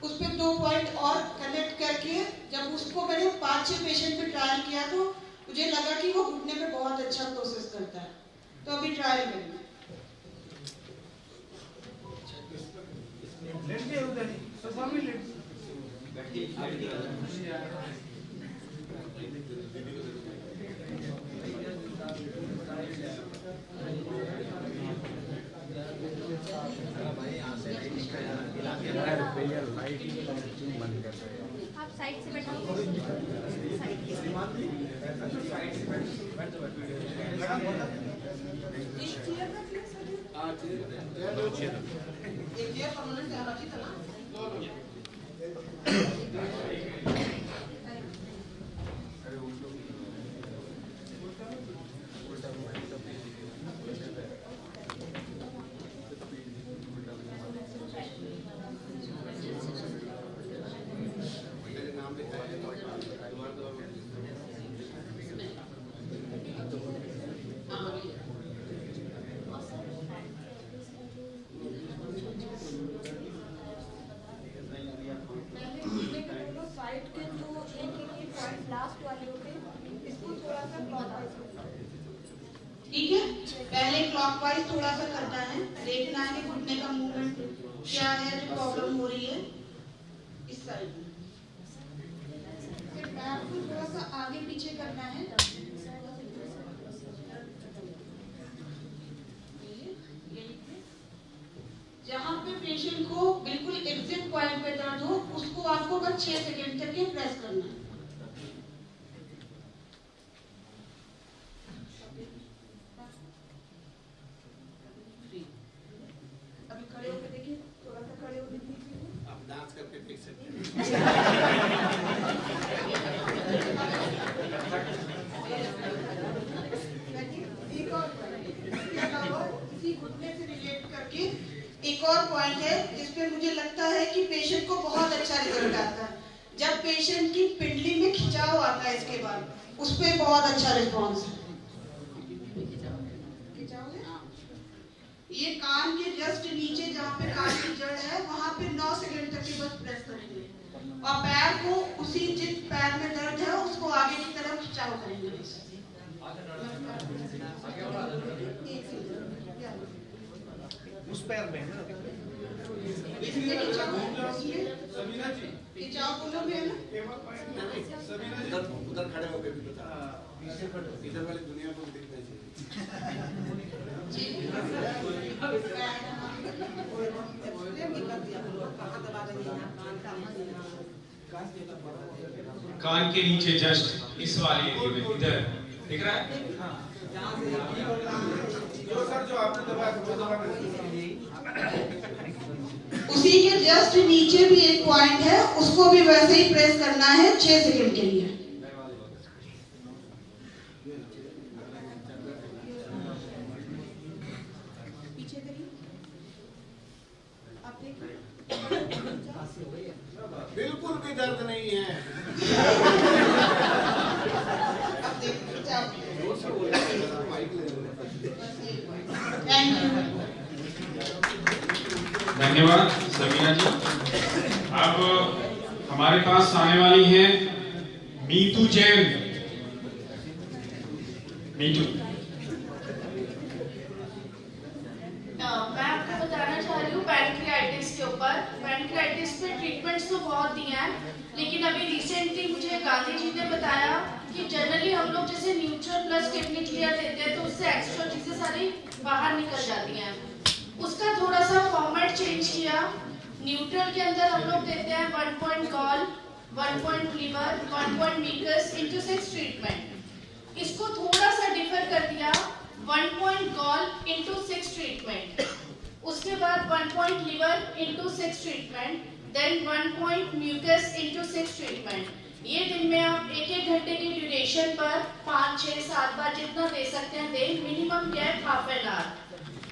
उस पर 2 पॉइंट और कनेक्ट करके जब उसको मैंने 5-6 पेशेंट पे ट्रायल किया तो मुझे लगा कि वो घुटने पे बहुत अच्छा प्रोसेस करता है। तो अभी ट्रायल करेंगे। लेट गए उधर ही, सोफा में लेट। आप साइड से बैठाओ। ठीक है, पहले क्लॉकवाइज थोड़ा सा करना है, देखना है कि घुटने का मूवमेंट क्या है जो प्रॉब्लम हो रही है इस साइड में। फिर बैक को थोड़ा सा आगे पीछे करना है। जहाँ पे पेशेंट को बिल्कुल एग्जिट पॉइंट पे दर्द हो, उसको आपको बस 6 सेकेंड तक ही प्रेस करना है। एक और पॉइंट है जिसपे मुझे लगता है कि पेशेंट को बहुत अच्छा रिजल्ट आता है। जब पेशेंट की पिंडली में खिंचाव आता है इसके बाद, उस पे बहुत अच्छा रिस्पॉन्स है। ये कान के जस्ट नीचे जहाँ पे कान की जड़ है वहाँ पे 9 सेकंड तक ही बस प्रेस करेंगे और पैर को उसी जिस पैर में दर्द है उसको आगे की तरफ खिंचाव करेंगे। उस पैर में खिंचाव दोनों में है ना। उधर खड़े होकर भी बता, इधर वाली दुनिया को देखना चाहिए। कान के नीचे जस्ट इस वाले एरिया में इधर दिख रहा है। उसी के जस्ट नीचे भी एक पॉइंट है, उसको भी वैसे ही प्रेस करना है 6 सेकंड के लिए। पीछे करिए, आप देखिए बिल्कुल भी दर्द नहीं है। धन्यवाद सबीना जी। अब हमारे पास आने वाली हैं मीतू जैन। मीतू, मैं आपको बताना चाह रही हूँ पैनक्रियाटिस के ऊपर। पैनक्रियाटिस पे ट्रीटमेंट्स तो बहुत दिए हैं, लेकिन अभी रिसेंटली मुझे गांधी जी ने बताया कि जनरली हम लोग जैसे न्यूट्रल प्लस किडनी क्लियर देते हैं तो उससे एक्स्ट्रा चीजें सारी बाहर निकल जाती हैं। उसका थोड़ा सा फॉर्मेट चेंज किया। न्यूट्रल के अंदर हम लोग देते हैं 1 point gall, 1 point liver, 1 point mucus into 6 treatment. इसको थोड़ा सा डिफर कर दिया, 1 पॉइंट गॉल इनटू 6 ट्रीटमेंट, उसके बाद 1 point liver into 6 treatment, then 1 point mucus into 6 treatment. ये दिन में आप 1-1 घंटे की ड्यूरेशन पर 5, 6, 7 बार जितना दे सकते हैं दें, minimum gap half an hour.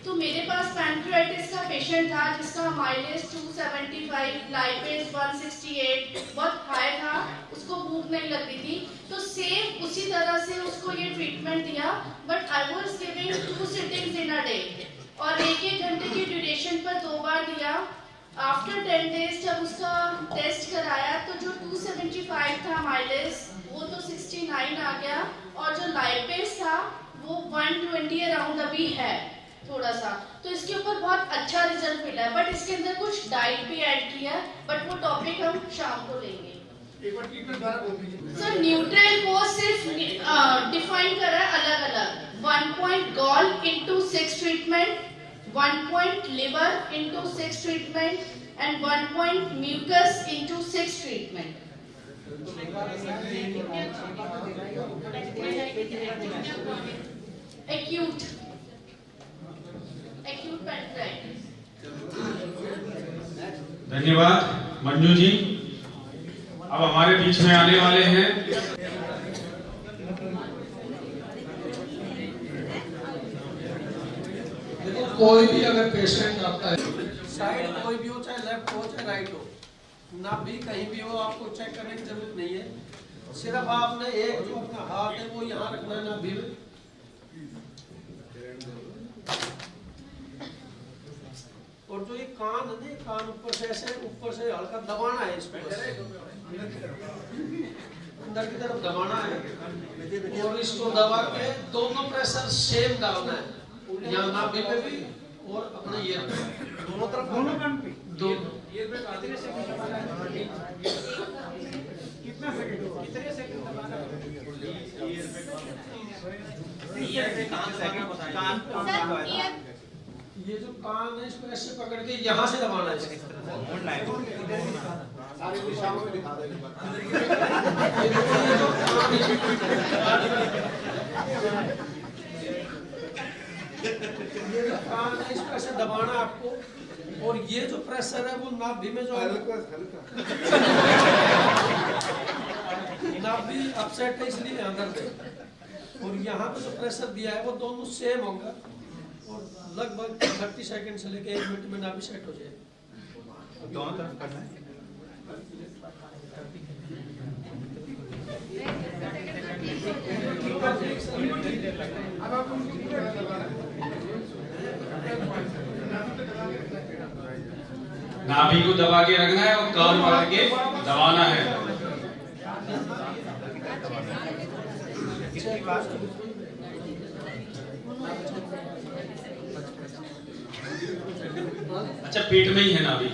तो मेरे पास पैनक्रियाटिस का पेशेंट था जिसका माइलेज 275, लाइपेज 168 बहुत हाई था, उसको भूख नहीं लगती थी। तो सेम उसी तरह से उसको ये ट्रीटमेंट दिया, but I was giving 2 sittings in a day और 1-1 घंटे की ड्यूरेशन पर 2 बार दिया। आफ्टर 10 डेज जब उसका टेस्ट कराया तो जो 275 था माइलेज वो तो 69 आ गया और जो लाइपेज था वो 120 अराउंड अभी है थोड़ा सा। तो इसके ऊपर बहुत अच्छा रिजल्ट मिला है, बट इसके अंदर कुछ डाइट भी ऐड किया, बट वो टॉपिक हम शाम को लेंगे। सर न्यूट्रल को सिर्फ डिफाइन करा है अलग अलग, 1 point gall into 6 treatment, 1 point liver into 6 treatment and 1 point mucus into 6 treatment. Acute pancreatitis. धन्यवाद मंजू जी। अब हमारे बीच में आने वाले हैं कोई भी अगर पेशेंट आता है, साइड कोई भी हो, चाहे लेफ्ट हो चाहे राइट हो, ना भी कहीं भी हो, आपको चेक करने की जरूरत नहीं है। सिर्फ आपने एक जो अपना हाथ है वो यहाँ रखना है ना भी में, और जो ये कान है ना, कान ऊपर से ऐसे ऊपर से हल्का दबाना है इसको, अंदर की तरफ दबाना है और इसको दबा के दोनों प्रेशर सेम डालना है, यहाँ नाभि पे भी और अपने ईयर पे, दोनों तरफ, दोनों कान पे, दोनों ईयर पे। कितने सेकंड दबाना है? कितना सेकंड? कितने सेकंड दबाना है? ईयर पे कान सेकंड बताइए। कान ये जो कान है इसको ऐसे पकड़ के यहाँ से दबाना है, सारी दिशाओं में दिखा देंगे। ये जो कान है इसको ऐसे दबाना आपको, और ये जो प्रेशर है वो नाभि में जो हल्का नाभि अपसेट है इसलिए अंदर से, और यहाँ पे जो प्रेशर दिया है वो दोनों सेम होगा और लगभग 30 सेकंड से लेके 1 मिनट में नाभि सेट हो जाएगा। दोनों तरफ करना है। अब आप नाभि को दबा के रखना है और कर्व पकड़ के दबाना है। अच्छा, पेट में ही है नाभि।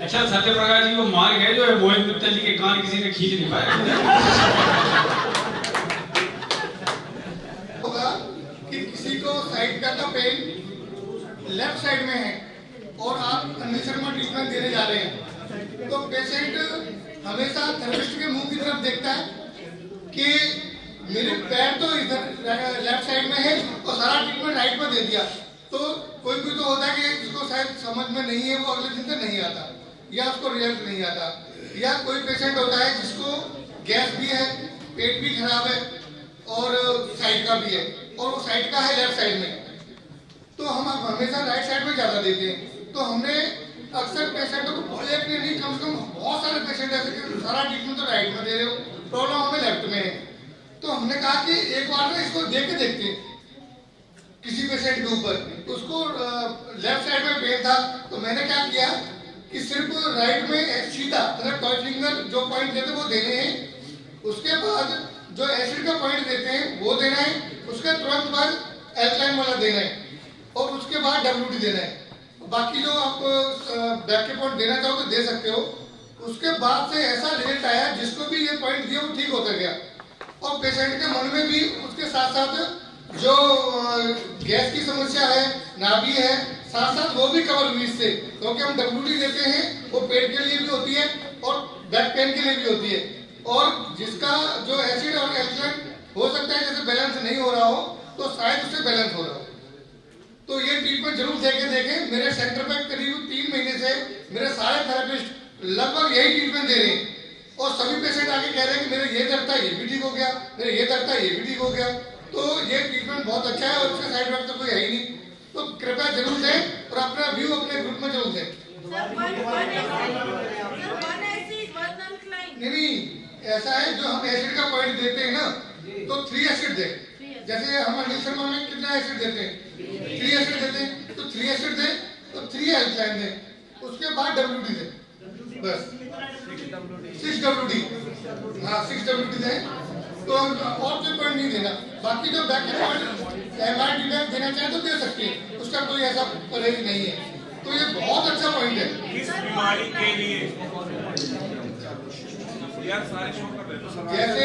अच्छा, सत्य प्रकाश जी को मार्ग है जो है मोहित मित्तल जी के कान किसी ने खींच नहीं पाया। होगा कि किसी को साइड का पेन लेफ्ट साइड में है और आप कंडीशनर में ट्रीटमेंट देने जा रहे हैं, तो पेशेंट हमेशा थेरेपिस्ट के मुंह की तरफ देखता है कि मेरे पैर तो इधर लेफ्ट साइड में है और सारा ट्रीटमेंट राइट में दे दिया। तो कोई तो होता है कि जिसको शायद समझ में नहीं है, वो अगले दिन से नहीं आता या उसको रिजल्ट नहीं आता। या कोई पेशेंट होता है जिसको गैस भी है, पेट भी खराब है और साइड का भी है, और वो साइड का है लेफ्ट साइड में, तो हम हमेशा राइट साइड में ज्यादा देते हैं। तो हमने अक्सर पेशेंटों को बोले कि नहीं, कम से कम बहुत सारे पेशेंट ऐसे कि सारा ट्रीटमेंट तो राइट में दे रहे हो, प्रॉब्लम हमें लेफ्ट में है। तो हमने कहा कि एक बार ना इसको देख के देखते हैं किसी पेशेंट के ऊपर। उसको लेफ्ट साइड में पेन था, तो मैंने क्या किया कि सिर्फ राइट में सीधा मतलब टॉय फिंगर जो पॉइंट देते वो देने हैं, उसके बाद जो एसिड का पॉइंट देते हैं वो देना है, उसके तुरंत बाद एल्कालाइन वाला देना है और उसके बाद WD देना है। बाकी जो आप बैक के पॉइंट देना चाहो तो दे सकते हो। उसके बाद से ऐसा रिजल्ट आया, जिसको भी ये पॉइंट दिया वो ठीक होता गया और पेशेंट के मन में भी उसके साथ साथ जो गैस की समस्या है, नाभि है, साथ साथ वो भी कवर हुई इससे, क्योंकि हम WD देते हैं वो पेट के लिए भी होती है और बैक पेन के लिए भी होती है। और जिसका जो एसिड और एल्कालाइन हो सकता है जैसे बैलेंस नहीं हो रहा हो, तो शायद उससे बैलेंस हो रहा हो। तो ये ट्रीटमेंट जरूर देखें। मेरे सेंटर पे करीब 3 महीने से मेरे सारे थेरेपिस्ट लगभग यही ट्रीटमेंट दे रहे हैं और सभी पेशेंट आके कह रहे हैं कि मेरे ये दर्द था, ये भी ठीक हो गया, मेरे ये दर्द था, ये भी ठीक हो गया। तो ये ट्रीटमेंट बहुत अच्छा है और इसका साइड इफेक्ट तो कोई है ही नहीं। तो कृपया जरूर दें और अपना व्यू अपने ग्रुप में जरूर दें। नहीं, ऐसा है जो हम एसिड का पॉइंट देते हैं ना, तो 3 एसिड दें। जैसे हम अनिल शर्मा में कितना एसिड देते हैं, 3 एसिड देते हैं, तो 3 एसिड दें, तो 3 एल्कालाइन दें, उसके बाद WD दें, बस 6 WD, हाँ 6 WD दें। तो और कोई पॉइंट नहीं देना। बाकी जो बैक के पॉइंट MRD बैक देना चाहे तो दे सकते हैं, उसका कोई ऐसा परहेज नहीं है। तो ये बहुत अच्छा पॉइंट है इस बीमारी के लिए। जैसे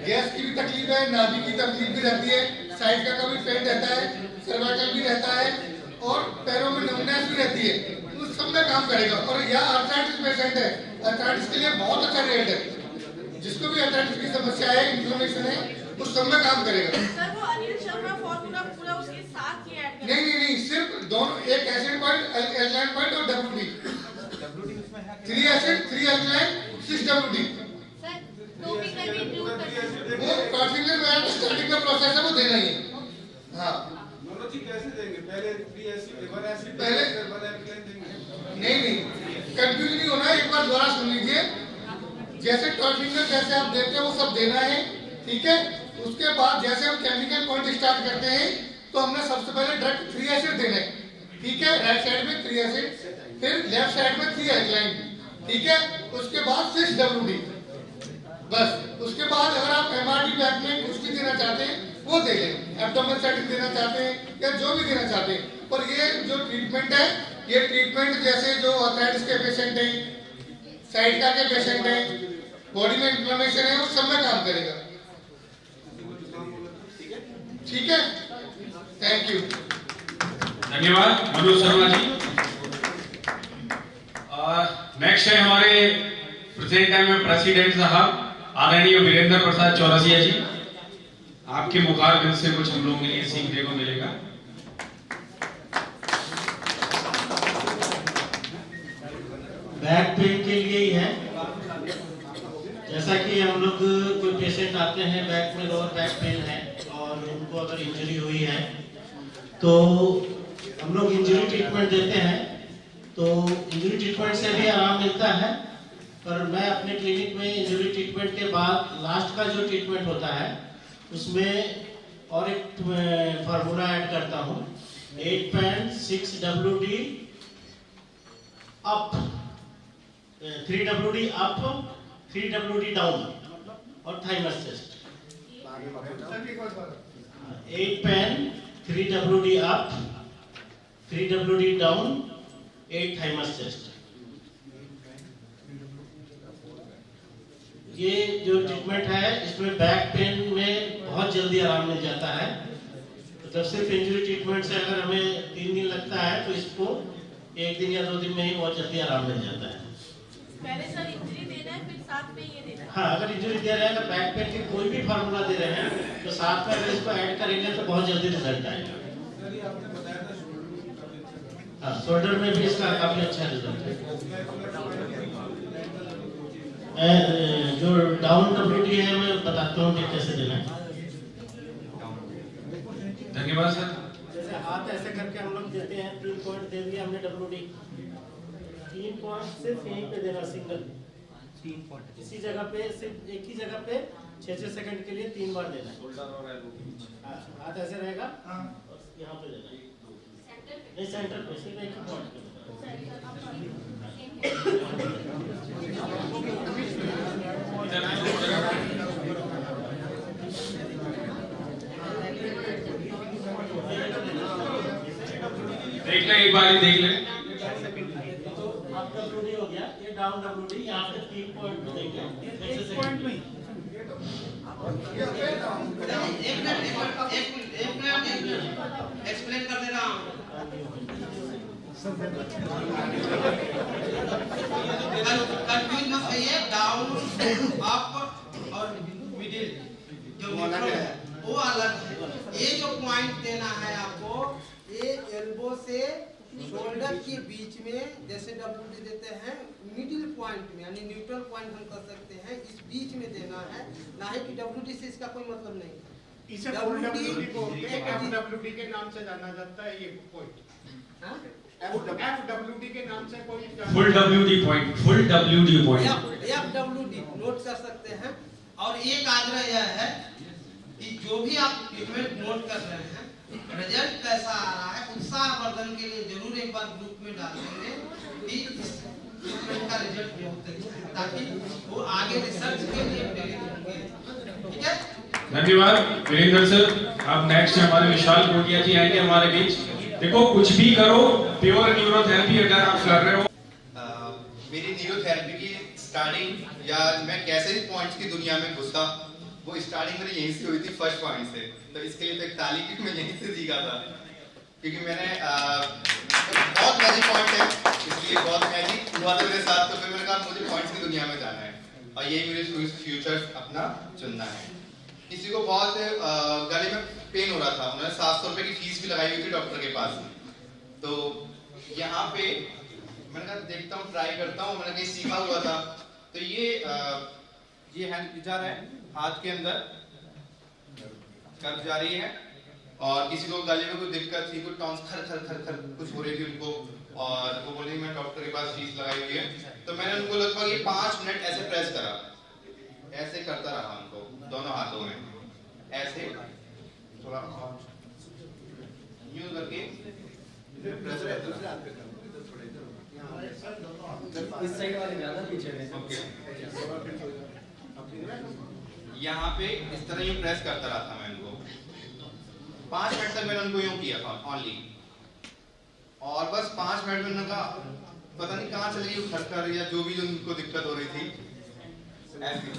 गैस की भी तकलीफ है, नाभि की तकलीफ भी रहती है, साइड का कभी पेन रहता है, सर्वाइकल भी रहता है और पैरों में नमनेस भी रहती है, उस सब में काम करेगा। और यह आर्थराइटिस पेशेंट है, आर्थराइटिस के लिए बहुत अच्छा रेट है। जिसको भी आर्थराइटिस की समस्या है, इन्फ्लेमेशन है, उस सब में काम करेगा। सर वो अनिल शर्मा फॉर्मूला पूरा उसके साथ ही ऐड नहीं, सिर्फ दोनों, एक एसिड पॉइंट, एल्कालाइन पॉइंट और WD। 3 acid, 3 alkaline, 6 WD। वो कॉन्फिगर में स्टार्टिंग का प्रोसेस है, वो देना ही है। हाँ, कैसे देंगे? पहले 3 एसिड, 1 एसिड, पहले 1 एल्कालाइन देंगे? नहीं, कंफ्यूज नहीं होना। एक बार दोबारा सुन लीजिए। जैसे टॉर्चिंगर जैसे आप देते हैं वो सब देना है, ठीक है। उसके बाद जैसे हम केमिकल पॉइंट स्टार्ट करते हैं, तो हमने सबसे पहले डायरेक्ट 3 एसिड देना है, ठीक है। राइट साइड में 3 एसिड, फिर लेफ्ट साइड में 3 एल्कालाइन, ठीक है। उसके बाद 6 WD, बस। उसके बाद अगर आप MRD बैक में कुछ भी देना चाहते हैं वो दे लें, एब्डोमेन सेटिंग देना चाहते हैं या जो भी देना चाहते हैं। पर ये जो ट्रीटमेंट है, ये ट्रीटमेंट जैसे जो आर्थराइटिस के पेशेंट हैं, साइटिका के पेशेंट हैं, बॉडी में इन्फ्लेमेशन है, उस सब में काम करेगा, ठीक है। थैंक यू, धन्यवाद मनोज शर्मा जी। नेक्स्ट है हमारे प्रेजेंट टाइम में प्रेसिडेंट साहब आदरणीय वीरेंद्र प्रसाद चौरसिया जी। आपके मुखारबिंद से कुछ हम लोगों के लिए सीखने को मिलेगा। बैक पेन के लिए ही है। जैसा कि हम लोग कोई पेशेंट आते हैं बैक में लोअर बैक पेन है और उनको अगर इंजरी हुई है तो हम लोग इंजरी ट्रीटमेंट देते हैं। तो इंजरी ट्रीटमेंट से भी आराम मिलता है पर मैं अपने क्लिनिक में इंजरी ट्रीटमेंट के बाद लास्ट का जो ट्रीटमेंट होता है उसमें और एक फार्मूला ऐड करता हूँ। 8 pan 6 WD up, 3 WD up, 3 WD down और thymus chest. 8 pan 3 WD up, 3 WD down, 8 thymus chest. ये जो ट्रीटमेंट है इसमें बैक पेन में बहुत जल्दी आराम मिल जाता है। तो सिर्फ इंजरी ट्रीटमेंट से अगर हमें 3 दिन लगता है तो इसको 1 दिन या 2 दिन में ही बहुत जल्दी आराम मिल जाता है। पहले सर इंजरी देना है, फिर साथ में ये देना है। हाँ, अगर इंजरी दे रहे हैं तो बैक पेन की कोई भी फार्मूला दे रहे हैं तो साथ में अगर इसको ऐड करेंगे तो बहुत जल्दी रिजल्ट आएगा। हाँ, शोल्डर में भी इसका काफी अच्छा रिजल्ट है। जो डाउन WD है मैं बताता हूँ कि कैसे देना है। धन्यवाद सर। जैसे हाथ ऐसे करके हम लोग देते हैं, 3 पॉइंट दे दिया हमने WD, 3 पॉइंट सिर्फ यहीं पे देना, सिंगल 3 पॉइंट इसी जगह पे, सिर्फ एक ही जगह पे 6-6 सेकंड के लिए 3 बार देना है। हाथ ऐसे रहेगा, यहाँ पे देना है, नहीं सेंटर पे, सिर्फ एक ही पॉइंट पे। देख लें, एक बार ही देख लें। आप WD हो गया, ये डाउन WD, यहाँ पे 3 पॉइंट पे देख लें, एक पॉइंट में एक्सप्लेन कर दे रहा हूँ। कंफ्यूज मत होइए, डाउन अप और मिडिल जो वो अलग है। ये जो पॉइंट देना है आपको, ये एल्बो से शोल्डर के बीच में, जैसे WD देते हैं मिडिल पॉइंट में, यानी न्यूट्रल पॉइंट हम कर सकते हैं, इस बीच में देना है, ना ही कि WD से इसका कोई मतलब नहीं है। इसे फुल WD को FWD के नाम से जाना जाता है। ये पॉइंट FWD के नाम से कोई full WD point, full WD point, FWD note कर सकते हैं। और एक आग्रह यह है कि जो भी आप ट्रीटमेंट नोट कर रहे हैं, रिजल्ट कैसा आ रहा है, उत्साहवर्धन के लिए जरूर एक बार ग्रुप में डाल देंगे कि इस ट्रीटमेंट का रिजल्ट बहुत अच्छा है, ताकि वो आगे रिसर्च के लिए प्रेरित होंगे। ठीक है, धन्यवाद वीरेंद्र सर। अब नेक्स्ट हमारे विशाल कोटिया जी आएंगे हमारे बीच। देखो, कुछ भी करो, प्योर न्यूरोथेरेपी अगर आप कर रहे हो। मेरी न्यूरोथेरेपी की स्टार्टिंग या मैं कैसे इस पॉइंट्स की दुनिया में घुसा, वो स्टार्टिंग मेरी यहीं से हुई थी, फर्स्ट पॉइंट से। तो इसके लिए तो एक ताली की मैं यहीं से सीखा था, क्योंकि मैंने बहुत मैजिक पॉइंट है, इसलिए बहुत मैजिक हुआ था मेरे साथ। तो फिर मैंने कहा मुझे पॉइंट्स की दुनिया में जाना है और यही मेरे फ्यूचर अपना चुनना है। किसी को बहुत गले में पेन हो रहा था, उन्होंने 700 रुपए की फीस भी लगाई हुई थी डॉक्टर के पास। तो यहाँ पे मैंने कहा देखता हूँ, ट्राई करता हूँ, मैंने कहीं सीखा हुआ था। तो ये हैंड विचार है, हाथ के अंदर कर्व जा रही है, और किसी को गले में कोई दिक्कत थी, कोई टॉन्स खर खर खर खर कुछ हो रही थी उनको, और वो बोले मैं डॉक्टर के पास फीस लगाई हुई है। तो मैंने उनको लगभग ये 5 मिनट ऐसे प्रेस करा, ऐसे करता रहा उनको दोनों हाथों में, ऐसे थोड़ा यूं करके प्रेस करता रहा। इस साइड वाले ज्यादा पीछे हैं। यहाँ पे इस तरह यूं प्रेस करता रहा था मैं उनको 5 मिनट तक। मैंने उनको यूं किया था ऑनली, और बस 5 मिनट में उनका पता नहीं कहाँ चली गई खटखट या जो भी जो उनको दिक्कत हो रही थी, ऐसी।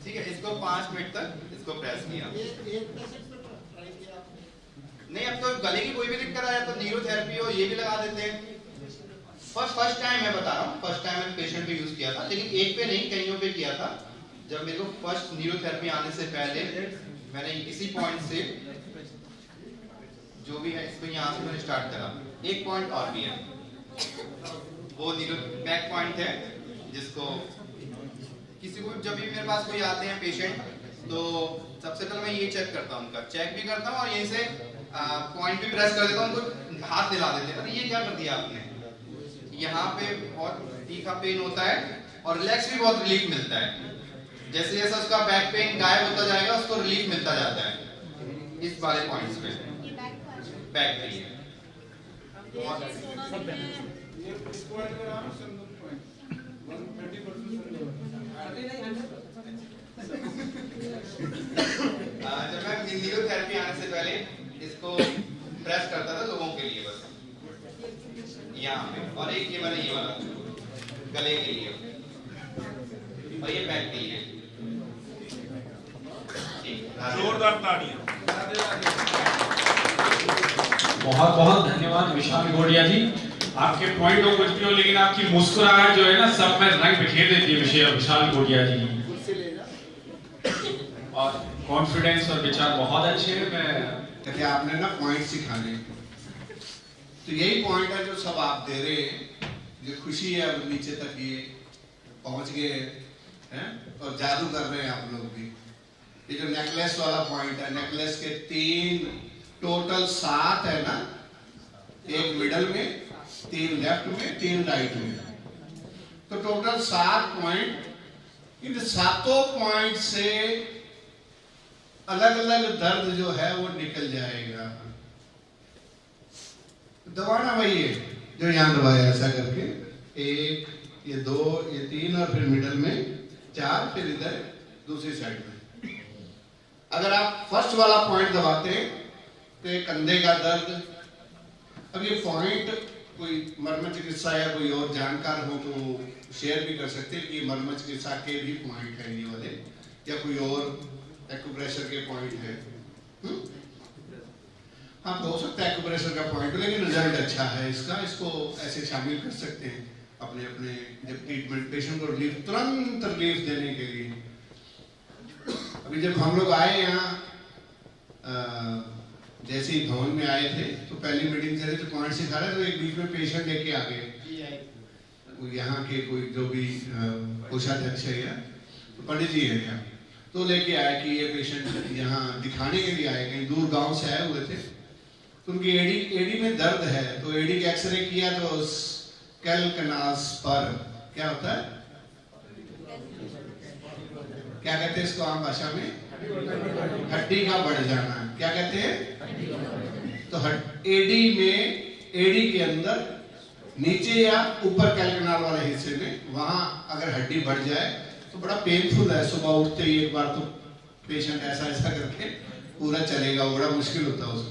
ठीक है, इसको 5 मिनट तक इसको प्रेस किया। नहीं, अब तो गले की कोई भी दिक्कत आया तो न्यूरोथेरेपी हो ये भी लगा देते हैं। फर्स्ट टाइम मैं बता रहा हूँ, फर्स्ट टाइम मैंने पेशेंट पे यूज किया था, लेकिन एक पे नहीं कईयों पे किया था। जब मेरे को फर्स्ट न्यूरोथेरेपी आने से पहले मैंने इसी पॉइंट से जो भी है इसको यहाँ से मैंने स्टार्ट करा। एक पॉइंट और भी है, वो न्यूरो बैक पॉइंट है, जिसको किसी को जब भी मेरे पास कोई आते हैं पेशेंट, तो सबसे पहले मैं ये चेक करता हूँ, उनका चेक भी करता हूँ और यहीं से पॉइंट भी प्रेस कर देता हूँ, उनको हाथ दिला देते हैं, अरे ये क्या कर दिया आपने। यहाँ पे बहुत तीखा पेन होता है, और रिलैक्स भी बहुत रिलीफ मिलता है। जैसे जैसे उसका बैक पेन गायब होता जाएगा उसको रिलीफ मिलता जाता है इस वाले पॉइंट्स पे। बैक पेन जब मैं नियोथेरेपी आने से पहले इसको प्रेस करता था लोगों के लिए बस यहाँ पे, और एक ये मैंने ये वाला गले के लिए और ये बैक के लिए। जोरदार तालियां। बहुत बहुत धन्यवाद विशाल गोड़िया जी। आपके पॉइंट ऑफ कुछ भी हो, लेकिन आपकी मुस्कुराहट जो है ना सब में रंग बिखेर देती है विशाल गोड़िया जी। और कॉन्फिडेंस और विचार बहुत अच्छे हैं। मैं देखिए आपने ना पॉइंट सिखाने, तो यही पॉइंट है जो सब आप दे रहे हैं। जो खुशी है अब नीचे तक ये पहुंच गए हैं और जादू कर रहे हैं आप लोग भी। ये जो नेकलेस वाला पॉइंट है, नेकलेस के 3 टोटल 7 है ना, एक मिडल में, 3 लेफ्ट में, 3 राइट में, तो टोटल 7 पॉइंट। इन 7 पॉइंट से अलग अलग दर्द जो है वो निकल जाएगा। दबाना वही है जो यहां दबाया, ऐसा करके 1, ये 2, ये 3 और फिर मिडल में 4, फिर इधर दूसरी साइड में। अगर आप फर्स्ट वाला पॉइंट दबाते हैं तो ये कंधे का दर्द। अब ये पॉइंट कोई मर्म चिकित्सा या कोई और जानकार हो तो शेयर भी कर सकते हैं कि मर्म चिकित्सा के भी पॉइंट है ये वाले, या कोई और एक्यूप्रेशर के पॉइंट है। हाँ, हो सकता है एक्यूप्रेशर का पॉइंट, लेकिन रिजल्ट अच्छा है इसका। इसको ऐसे शामिल कर सकते हैं अपने अपने जब ट्रीटमेंट, पेशेंट को रिलीफ, तुरंत रिलीफ देने के लिए। अभी जब हम लोग आए यहाँ, जैसे ही भवन में आए थे तो पहली मीटिंग चली तो पॉइंट सिखा रहे, तो एक बीच में पेशेंट लेके आ गए यहाँ के कोई जो भी कोषाध्यक्ष है या तो पंडित जी है यहाँ, तो लेके आए कि ये पेशेंट यहाँ दिखाने के लिए आए, कहीं दूर गांव से आए हुए थे। तो उनकी एडी में दर्द है, तो एडी का एक्सरे किया तो स्कैल कैनाल्स पर क्या होता है, क्या कहते हैं इसको आम भाषा में, हड्डी का बढ़ जाना। क्या कहते हैं, तो एडी के अंदर नीचे या ऊपर कैलकनाल वाले हिस्से में, वहां अगर हड्डी बढ़ जाए तो बड़ा पेनफुल है। सुबह उठते ही एक बार तो पेशेंट ऐसा ऐसा करके पूरा चलेगा, बड़ा मुश्किल होता है उसको।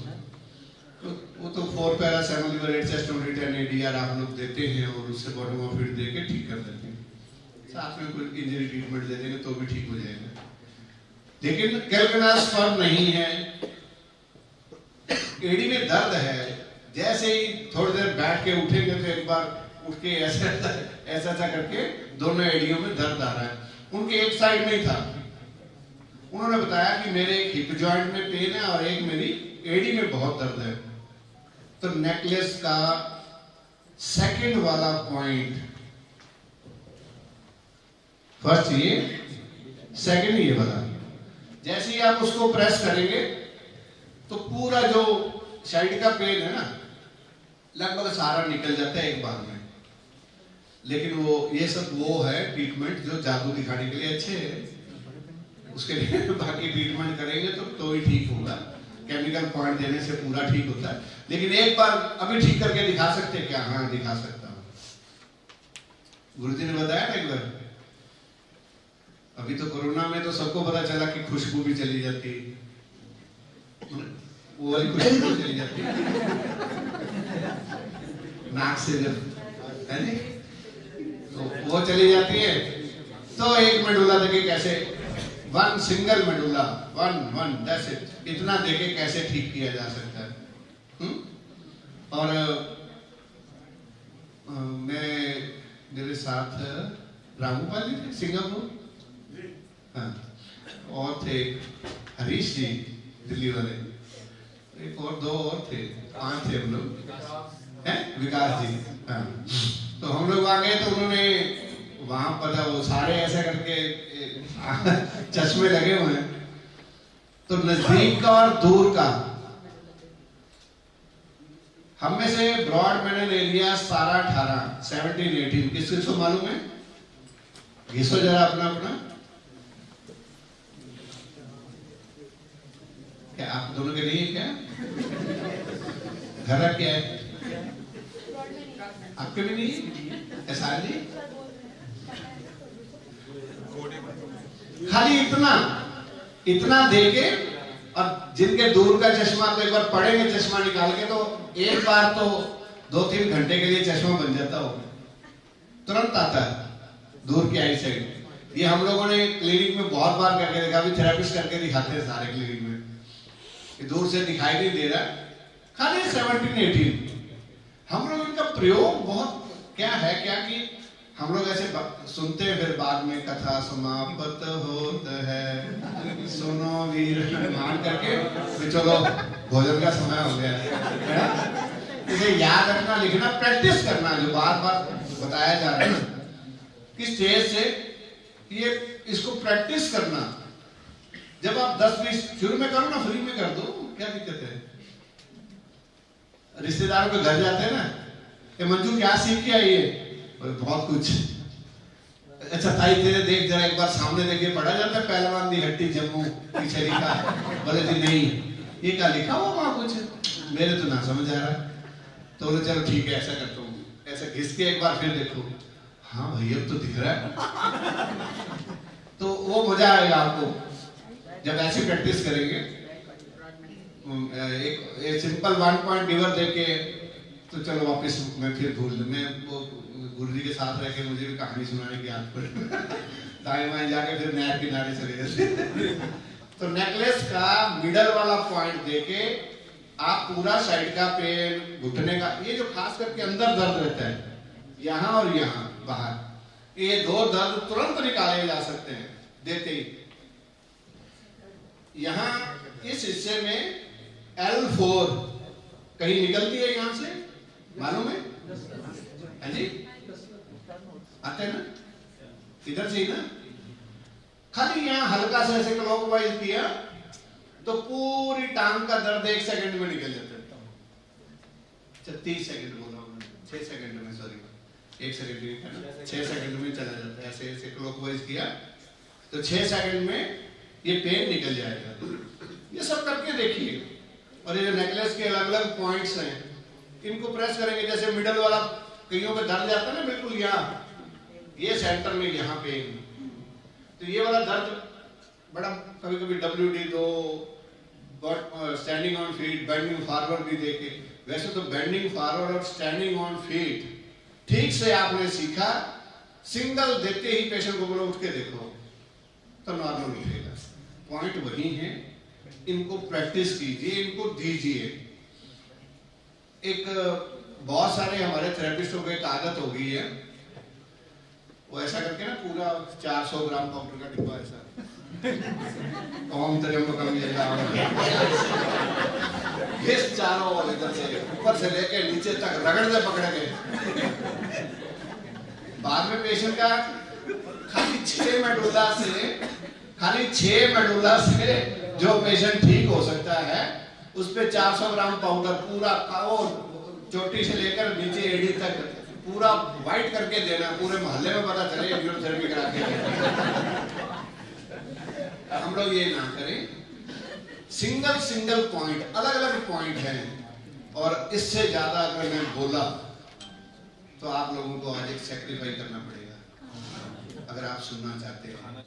तो वो तो 4 पैरासेटामोल 8 चेस्टोमेटिक 10 ADR आप लोग देते हैं और उससे बॉटम ऑफ फिट देके ठीक कर देते हैं। साथ में कोई इंजरी ट्रीटमेंट दे देंगे तो भी ठीक हो जाएगा। लेकिन कैलकनास पर नहीं है, एडी में दर्द है, जैसे ही थोड़ी देर बैठ के उठेंगे तो एक बार उठ के ऐसा ऐसा करके दोनों एडियों में दर्द आ रहा है। उनके एक साइड में ही था। उन्होंने बताया कि मेरे एक हिप जॉइंट में पेन है और एक मेरी एडी में बहुत दर्द है। तो नेकलेस का सेकंड वाला पॉइंट, फर्स्ट ये, सेकंड ये वाला, जैसे ही आप उसको प्रेस करेंगे तो पूरा जो साइड का पेन है ना लगभग सारा निकल जाता है एक बार में। लेकिन वो ये सब वो है ट्रीटमेंट जो जादू दिखाने के लिए अच्छे है। उसके लिए बाकी ट्रीटमेंट करेंगे तो ही ठीक होगा। केमिकल पॉइंट देने से पूरा ठीक होता है। लेकिन एक बार अभी ठीक करके दिखा सकते हैं क्या? हाँ, दिखा सकता हूँ। गुरुजी ने बताया ना एक बार, अभी तो कोरोना में तो सबको पता चला कि खुशबू भी चली जाती है, वो वाली खुशबू चली जाती है नाक से, जब है नहीं तो वो चली जाती है। तो एक मेडुला देके कैसे, 1 सिंगल मेडुला, 1 दैट्स इट, इतना देके कैसे ठीक किया जा सकता है। और मेरे साथ रामगोपाल जी थे सिंगापुर, हाँ, और थे हरीश जी दिल्ली वाले, एक और 2 और थे, 5 थे हम लोग, हैं विकास जी, हाँ। तो हम लोग आ गए तो उन्होंने वहां पर वो सारे ऐसा करके चश्मे लगे हुए हैं। तो नजदीक का और दूर का, हम में से ब्रॉड मैंने ले लिया 17, 18, 17, 18, किस किस को मालूम है? घिसो जरा अपना अपना। क्या आप दोनों के लिए क्या घर क्या है? आपके भी नहीं? एहसान जी खाली इतना देके, और जिनके दूर का चश्मा तो एक बार पढ़ेंगे चश्मा निकाल के तो एक बार तो 2-3 घंटे के लिए चश्मा बन जाता हो, तुरंत आता है दूर की आई साइड। ये हम लोगों ने क्लिनिक में बहुत बार करके देखा, अभी थेरेपिस्ट करके दिखाते हैं सारे क्लिनिक में कि दूर से दिखाई नहीं दे रहा, खाली 17-18। हम लोग इनका प्रयोग बहुत क्या है क्या कि हम लोग ऐसे सुनते हैं, फिर बाद में कथा समाप्त होत है, सुनो वीर मान करके चलो भोजन का समय हो गया है। इसे याद रखना, लिखना, प्रैक्टिस करना, जो बार बार बताया जा रहा है कि स्टेज से ये इसको प्रैक्टिस करना। जब आप 10-20 शुरू में करो ना, फ्री में कर दो, क्या दिक्कत है? रिश्तेदारों के घर जाते हैं ना, ये मंजू क्या सीख के आई है? बहुत कुछ। अच्छा ताई तेरे देख जरा एक बार सामने देखिए, पढ़ा जाता है पहलवान दी हट्टी जम्मू पीछे लिखा, बोले जी नहीं ये क्या लिखा हुआ वहां कुछ, मेरे तो ना समझ आ रहा। तो बोले चलो ठीक है ऐसा करता हूँ, ऐसा घिस के एक बार फिर देखो, हाँ भाई अब तो दिख रहा है। तो वो मजा आएगा आपको जब ऐसी प्रैक्टिस करेंगे। एक सिंपल 1 पॉइंट गिवर देके तो चलो वापस मैं फिर भूल, मैं वो गुरुजी के साथ रह के मुझे भी कहानी सुनाने की आदत पड़ी। दाएं बाएं जाके फिर नहर किनारे चले जाते। तो नेकलेस का मिडल वाला पॉइंट देके आप पूरा साइड का पेन, घुटने का, ये जो खास करके अंदर दर्द रहता है यहाँ और यहाँ बाहर, ये 2 दर्द तुरंत निकाले जा सकते हैं देते ही। यहाँ इस हिस्से में L4 कहीं निकलती है यहाँ से, मालूम है? हाँ जी आते हैं ना, इधर से ही ना। खाली यहाँ हल्का सा ऐसे क्लॉकवाइज किया तो पूरी टांग का दर्द 1 सेकंड में निकल जाता है। 30 सेकंड बोला हमने, 6 सेकंड में, सॉरी 1 सेकंड नहीं, 6 सेकंड में चला जाता है। ऐसे ऐसे क्लॉकवाइज किया तो 6 सेकंड में ये पेन निकल जाएगा। ये सब करके देखिए। और ये जो नेकलेस के अलग अलग पॉइंट्स हैं, इनको प्रेस करेंगे। जैसे मिडल वाला कईयों पे दर्द जाता है ना, बिल्कुल यहाँ, ये सेंटर में यहाँ पे, तो ये वाला दर्द बड़ा कभी कभी WD दो, standing on feet, bending forward भी देके। वैसे तो बेंडिंग फॉरवर्ड और स्टैंडिंग ऑन फीट ठीक से आपने सीखा, सिंगल देते ही पेशेंट को बोलो उठ के देखो तो नॉर्मल उठेगा। पॉइंट वही है, इनको प्रैक्टिस कीजिए, इनको दीजिए। एक बहुत सारे हमारे थेरेपिस्टों को एक आदत हो गई है, वो ऐसा करके ना पूरा 400 ग्राम पाउडर का डिब्बा ऐसा इस चारों इधर से ऊपर से लेके नीचे तक रगड़ते पकड़ के, बाद में पेशेंट का खाली 6 मेडुला से जो पेशेंट ठीक हो सकता है, उस पे 400 ग्राम पाउडर पूरा चोटी से लेकर नीचे एड़ी तक पूरा वाइट करके देना, पूरे मोहल्ले में पता चले इम्यूनोथेरेपी करा के। हम लोग ये ना करें, सिंगल पॉइंट, अलग अलग पॉइंट हैं। और इससे ज्यादा अगर मैं बोला तो आप लोगों को आज एक सेक्रीफाई करना पड़ेगा अगर आप सुनना चाहते हैं।